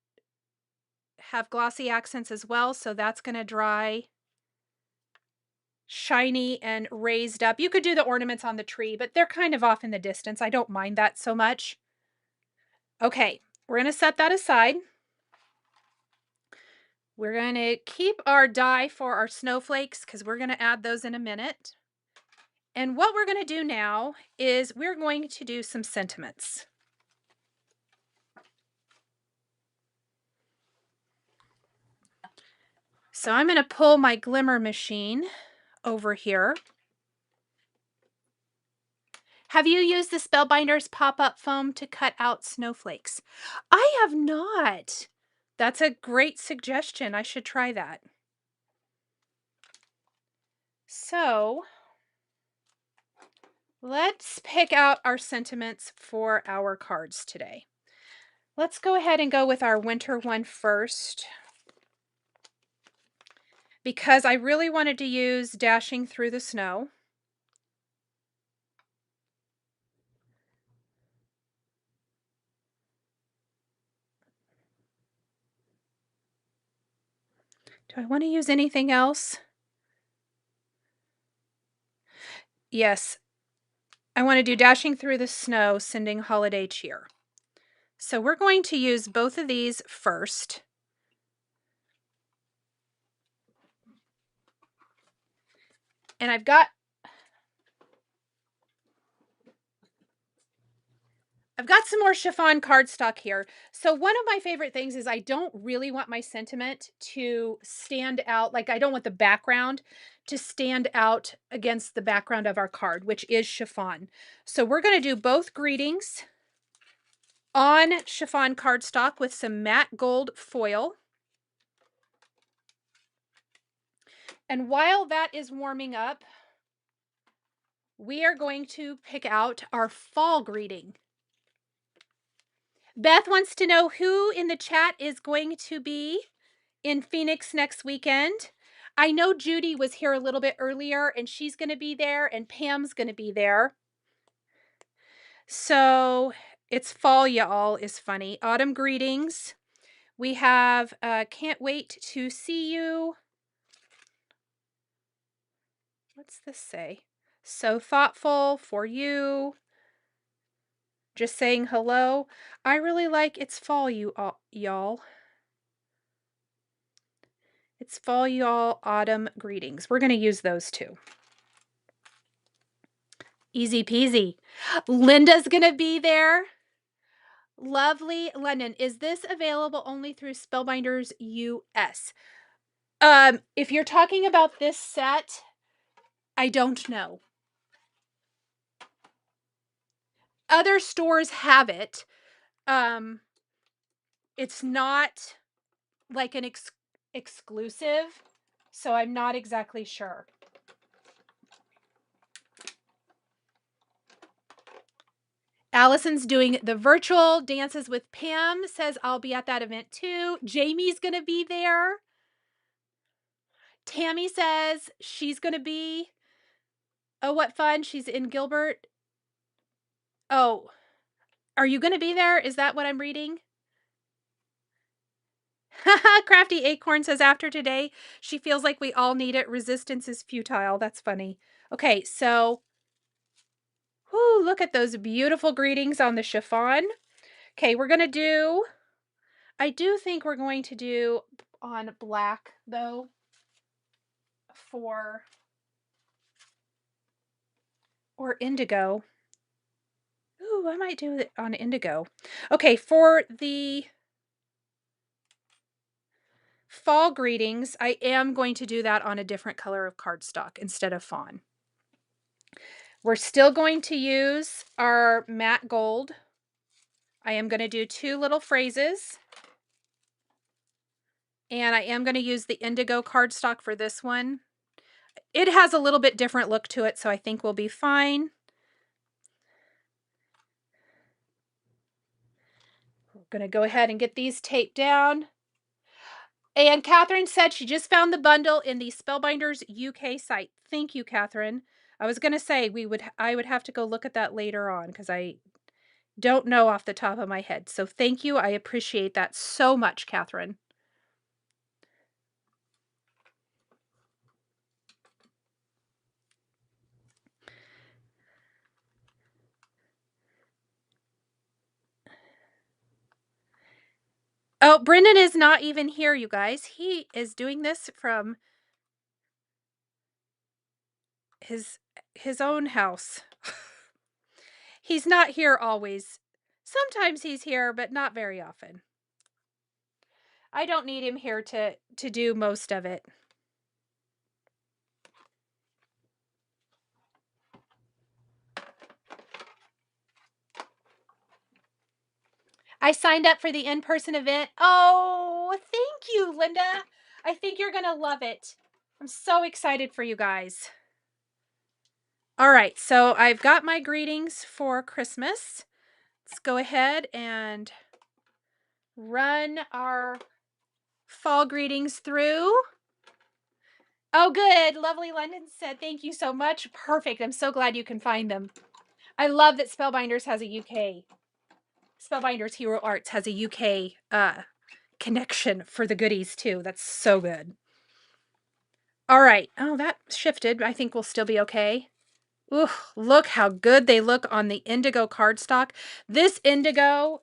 have glossy accents as well. So that's going to dry shiny and raised up. You could do the ornaments on the tree, but they're kind of off in the distance. I don't mind that so much. Okay, we're going to set that aside. We're going to keep our die for our snowflakes because we're going to add those in a minute. And what we're going to do now is we're going to do some sentiments. So I'm going to pull my glimmer machine over here. Have you used the Spellbinders pop-up foam to cut out snowflakes? I have not. That's a great suggestion. I should try that. So let's pick out our sentiments for our cards today. Let's go ahead and go with our winter one first, because I really wanted to use Dashing Through the Snow. Do I want to use anything else? Yes, I want to do Dashing Through the Snow, Sending Holiday Cheer. So we're going to use both of these first. And I've got some more chiffon cardstock here. So one of my favorite things is I don't really want my sentiment to stand out. Like I don't want the background to stand out against the background of our card, which is chiffon. So we're going to do both greetings on chiffon cardstock with some matte gold foil. And while that is warming up, we are going to pick out our fall greeting. Beth wants to know who in the chat is going to be in Phoenix next weekend. I know Judy was here a little bit earlier and she's going to be there, and Pam's going to be there. So it's fall, y'all, is funny. Autumn greetings. We have can't wait to see you. What's this say? So thoughtful for you. Just saying hello. I really like it's fall, y'all. It's fall, y'all. Autumn greetings. We're going to use those two. Easy peasy. Linda's going to be there. Lovely London. Is this available only through Spellbinders US? If you're talking about this set, I don't know. Other stores have it. It's not like an exclusive, so I'm not exactly sure. Allison's doing the virtual dances with Pam, says I'll be at that event too. Jamie's going to be there. Tammy says she's going to be. Oh, what fun. She's in Gilbert. Oh, are you going to be there? Is that what I'm reading? Crafty Acorn says after today, she feels like we all need it. Resistance is futile. That's funny. Okay, so whoo, look at those beautiful greetings on the chiffon. Okay, we're going to do, I do think we're going to do on black though. for, or indigo. Ooh, I might do it on indigo. Okay, for the fall greetings, I am going to do that on a different color of cardstock instead of fawn. We're still going to use our matte gold. I am going to do 2 little phrases. And I am going to use the indigo cardstock for this one. It has a little bit different look to it, so I think we'll be fine. We're going to go ahead and get these taped down. And Catherine said she just found the bundle in the Spellbinders UK site. Thank you, Catherine. I was going to say I would have to go look at that later on because I don't know off the top of my head. So thank you. I appreciate that so much, Catherine. Oh, Brendan is not even here, you guys. He is doing this from his own house. He's not here always. Sometimes he's here, but not very often. I don't need him here to do most of it. I signed up for the in-person event. Oh, thank you, Linda. I think you're going to love it. I'm so excited for you guys. All right, so I've got my greetings for Christmas. Let's go ahead and run our fall greetings through. Oh, good. Lovely London said, thank you so much. Perfect. I'm so glad you can find them. I love that Spellbinders has a UK. Spellbinders Hero Arts has a UK connection for the goodies too. That's so good. All right. Oh, that shifted. I think we'll still be okay. Ooh, look how good they look on the indigo cardstock. This indigo,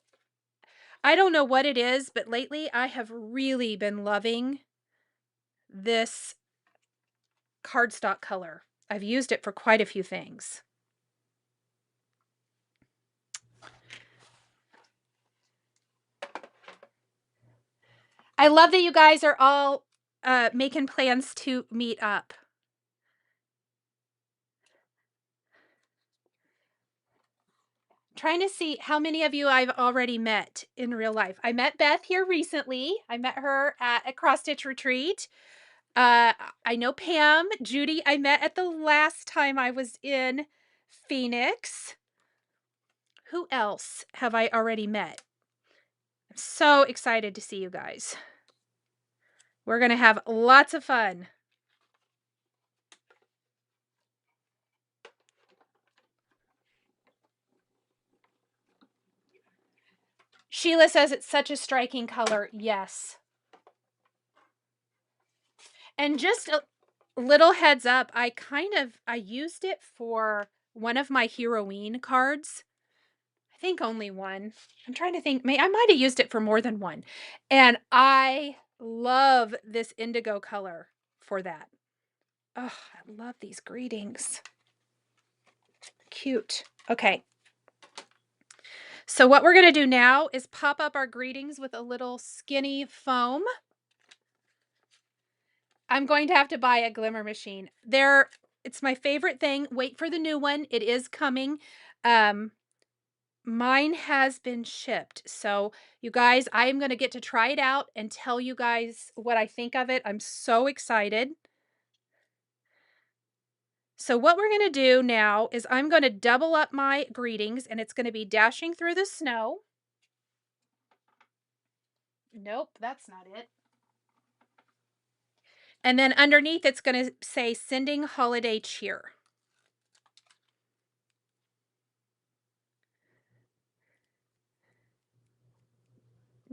I don't know what it is, but lately I have really been loving this cardstock color. I've used it for quite a few things. I love that you guys are all making plans to meet up. Trying to see how many of you I've already met in real life. I met Beth here recently. I met her at a cross stitch retreat. I know Pam. Judy, I met at the last time I was in Phoenix. Who else have I already met? I'm so excited to see you guys. We're going to have lots of fun. Sheila says it's such a striking color. Yes. And just a little heads up, I used it for one of my HEROween cards. I think only one. I'm trying to think. I might have used it for more than one. And I love this indigo color for that. Oh, I love these greetings. Cute. Okay. So what we're going to do now is pop up our greetings with a little skinny foam. I'm going to have to buy a glimmer machine. It's my favorite thing. Wait for the new one. It is coming. Mine has been shipped. So you guys, I am going to get to try it out and tell you guys what I think of it. I'm so excited. So what we're going to do now is I'm going to double up my greetings, and it's going to be Dashing Through the Snow. Nope, that's not it. And then underneath it's going to say Sending Holiday Cheer.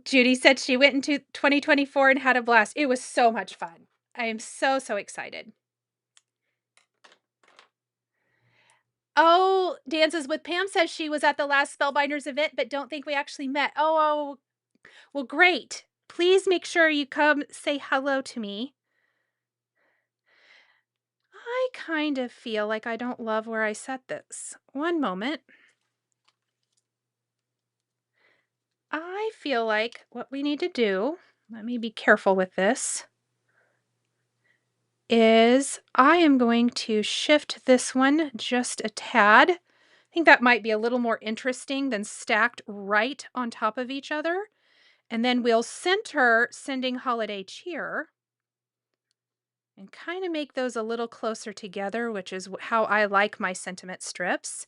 Judy said she went into 2024 and had a blast. It was so much fun. I am so, so excited. Oh, Dances with Pam says she was at the last Spellbinders event, but don't think we actually met. Oh, well, great. Please make sure you come say hello to me. I kind of feel like I don't love where I set this. One moment. I feel like what we need to do, let me be careful with this, is I am going to shift this one just a tad. I think that might be a little more interesting than stacked right on top of each other. And then we'll center Sending Holiday Cheer and kind of make those a little closer together, which is how I like my sentiment strips.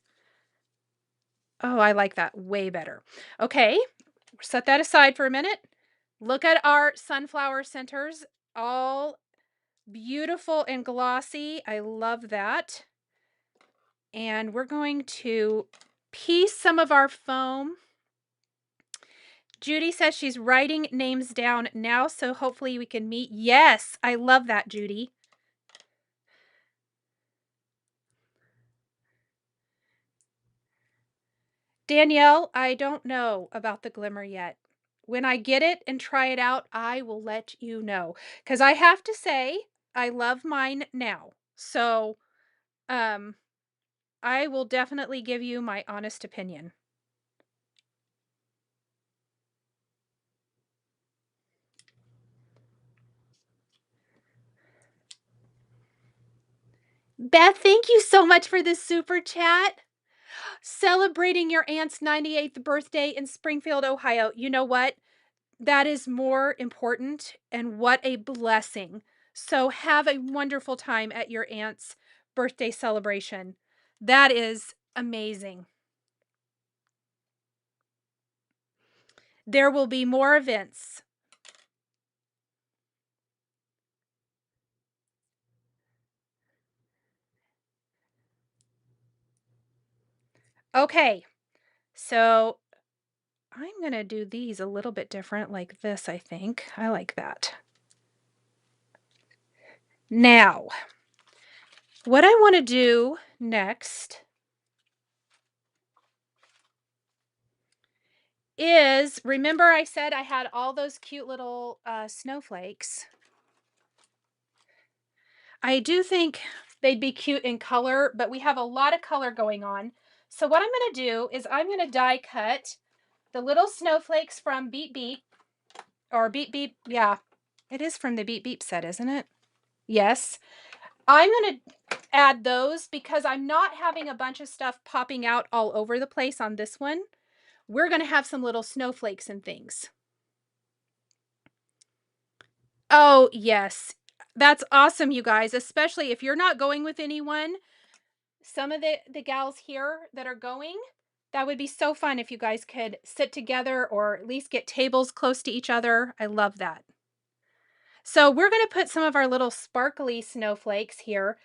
Oh, I like that way better. Okay, set that aside for a minute. Look at our sunflower centers, all beautiful and glossy. I love that. And we're going to piece some of our foam. Judy says she's writing names down now, so hopefully we can meet. Yes, I love that, Judy. Danielle, I don't know about the glimmer yet. When I get it and try it out, I will let you know. Because I have to say, I love mine now. So, I will definitely give you my honest opinion. Beth, thank you so much for this super chat. Celebrating your aunt's 98th birthday in Springfield, Ohio. You know what? That is more important, and what a blessing. So have a wonderful time at your aunt's birthday celebration. That is amazing. There will be more events. Okay, so I'm going to do these a little bit different like this, I think. I like that. Now, what I want to do next is, remember I said I had all those cute little snowflakes. I do think they'd be cute in color, but we have a lot of color going on. So what I'm going to do is I'm going to die cut the little snowflakes from Beep Beep, or Beep Beep, yeah, it is from the Beep Beep set, isn't it? Yes. I'm going to add those because I'm not having a bunch of stuff popping out all over the place on this one. We're going to have some little snowflakes and things. Oh, yes. That's awesome, you guys, especially if you're not going with anyone. Some of the gals here that are going, that would be so fun if you guys could sit together or at least get tables close to each other. I love that. So we're going to put some of our little sparkly snowflakes here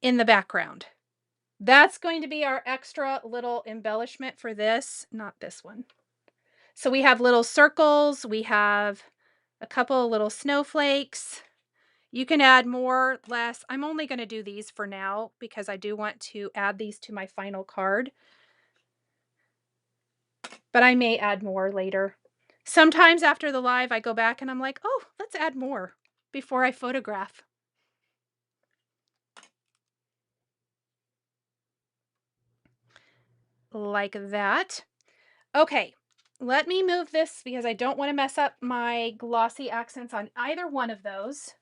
in the background. That's going to be our extra little embellishment for this, not this one. So we have little circles, we have a couple of little snowflakes. You can add more, less. I'm only going to do these for now because I do want to add these to my final card. But I may add more later. Sometimes after the live, I go back and I'm like, oh, let's add more before I photograph. Like that. Okay, let me move this because I don't want to mess up my glossy accents on either one of those.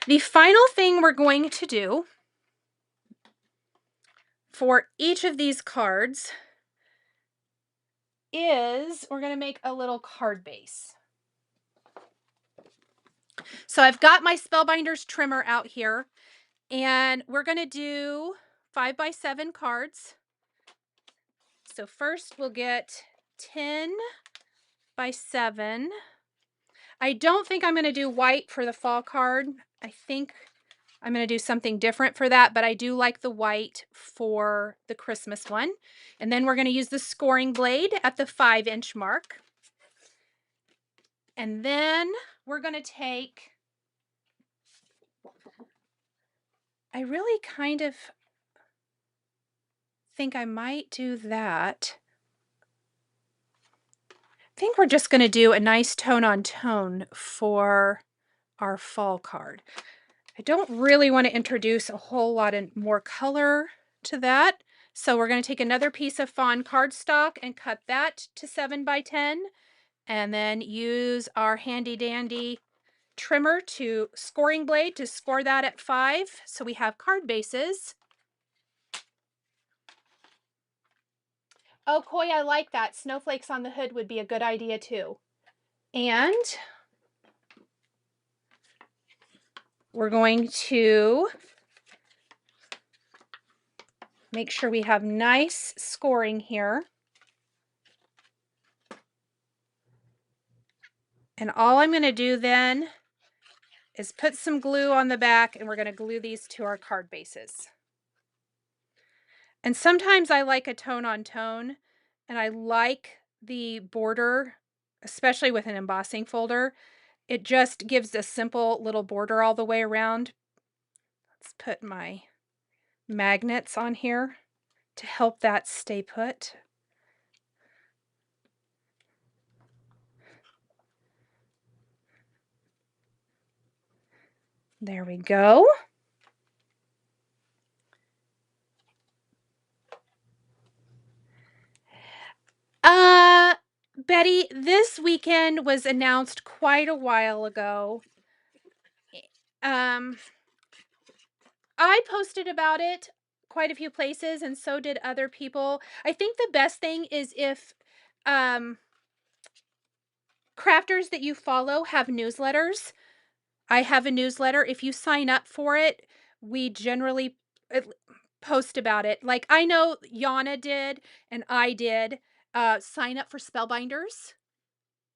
The final thing we're going to do for each of these cards is we're going to make a little card base. So I've got my Spellbinders trimmer out here, and we're going to do 5x7 cards. So first we'll get 10 by 7. I don't think I'm going to do white for the fall card. I think I'm going to do something different for that, but I do like the white for the Christmas one. And then we're going to use the scoring blade at the 5-inch mark. And then we're going to take, I really kind of think I might do that. think we're just gonna do a nice tone on tone for our fall card. I don't really want to introduce a whole lot of more color to that. So we're going to take another piece of Fawn Cardstock and cut that to 7 by 10, and then use our handy dandy trimmer to scoring blade to score that at 5. So we have card bases. Oh, Koi, I like that. Snowflakes on the hood would be a good idea too. And we're going to make sure we have nice scoring here. And all I'm going to do then is put some glue on the back, and we're going to glue these to our card bases. And sometimes I like a tone on tone, and I like the border, especially with an embossing folder. It just gives a simple little border all the way around. Let's put my magnets on here to help that stay put. There we go. Betty, this weekend was announced quite a while ago. I posted about it quite a few places, and so did other people. I think the best thing is if crafters that you follow have newsletters. I have a newsletter. If you sign up for it, we generally post about it. Like I know Yana did and I did. Sign up for Spellbinders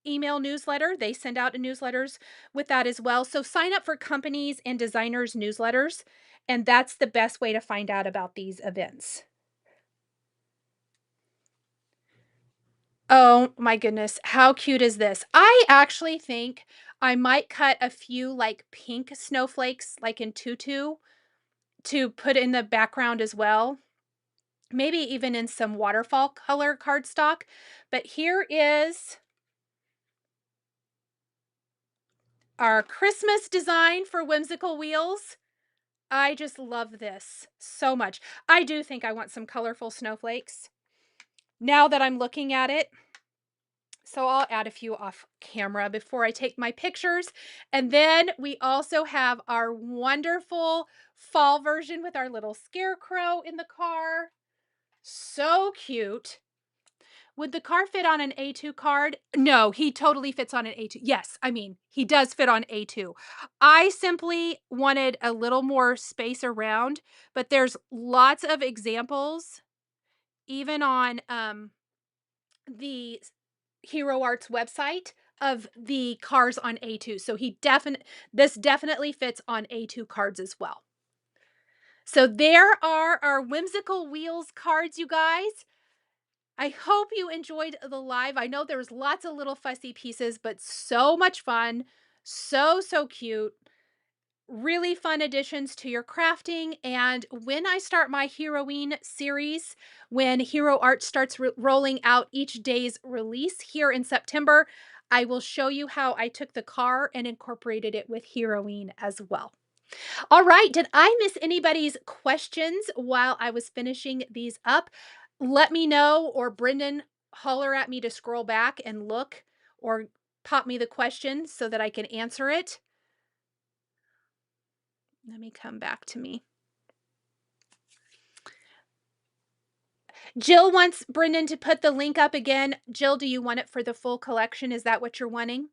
email newsletter. They send out newsletters with that as well. So sign up for companies and designers newsletters, and that's the best way to find out about these events. Oh my goodness, how cute is this? I actually think I might cut a few like pink snowflakes like in tutu to put in the background as well. Maybe even in some waterfall color cardstock. But here is our Christmas design for Whimsical Wheels. I just love this so much. I do think I want some colorful snowflakes now that I'm looking at it. So I'll add a few off camera before I take my pictures. And then we also have our wonderful fall version with our little scarecrow in the car. So cute. Would the car fit on an A2 card? No, he totally fits on an A2. Yes, I mean, he does fit on A2. I simply wanted a little more space around, but there's lots of examples, even on the Hero Arts website, of the cars on A2. So this definitely fits on A2 cards as well. So there are our Whimsical Wheels cards, you guys. I hope you enjoyed the live. I know there was lots of little fussy pieces, but so much fun. So, so cute. Really fun additions to your crafting. And when I start my HEROween series, when Hero Art starts rolling out each day's release here in September, I will show you how I took the car and incorporated it with HEROween as well. All right. Did I miss anybody's questions while I was finishing these up? Let me know, or Brendan, holler at me to scroll back and look, or pop me the question so that I can answer it. Let me come back to me. Jill wants Brendan to put the link up again. Jill, do you want it for the full collection? Is that what you're wanting?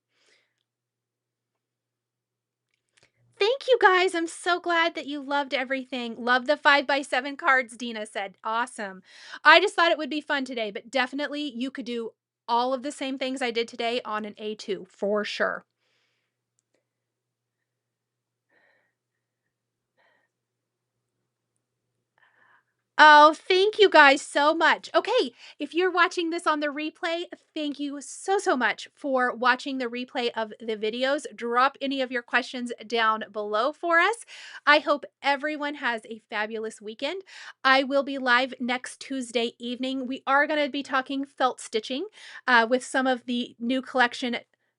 Thank you guys. I'm so glad that you loved everything. Love the 5x7 cards, Dina said. Awesome. I just thought it would be fun today, but definitely you could do all of the same things I did today on an A2 for sure. Oh, thank you guys so much. Okay, if you're watching this on the replay, thank you so, so much for watching the replay of the videos. Drop any of your questions down below for us. I hope everyone has a fabulous weekend. I will be live next Tuesday evening. We are going to be talking felt stitching with some of the new collection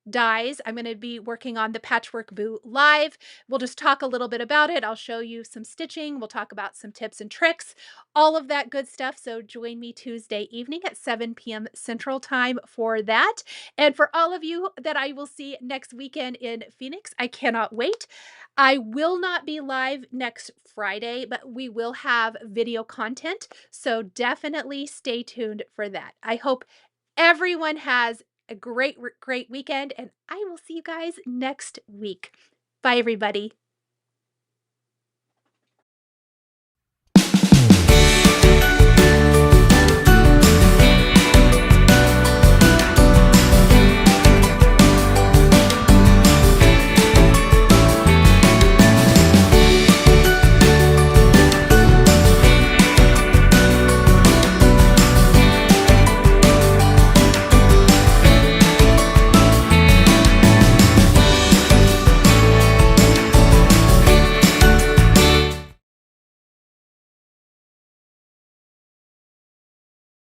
dies. I'm going to be working on the Patchwork Boo live. We'll just talk a little bit about it. I'll show you some stitching. We'll talk about some tips and tricks, all of that good stuff. So join me Tuesday evening at 7 p.m. Central Time for that. And for all of you that I will see next weekend in Phoenix, I cannot wait. I will not be live next Friday, but we will have video content. So definitely stay tuned for that. I hope everyone has a great, great weekend, and I will see you guys next week. Bye, everybody.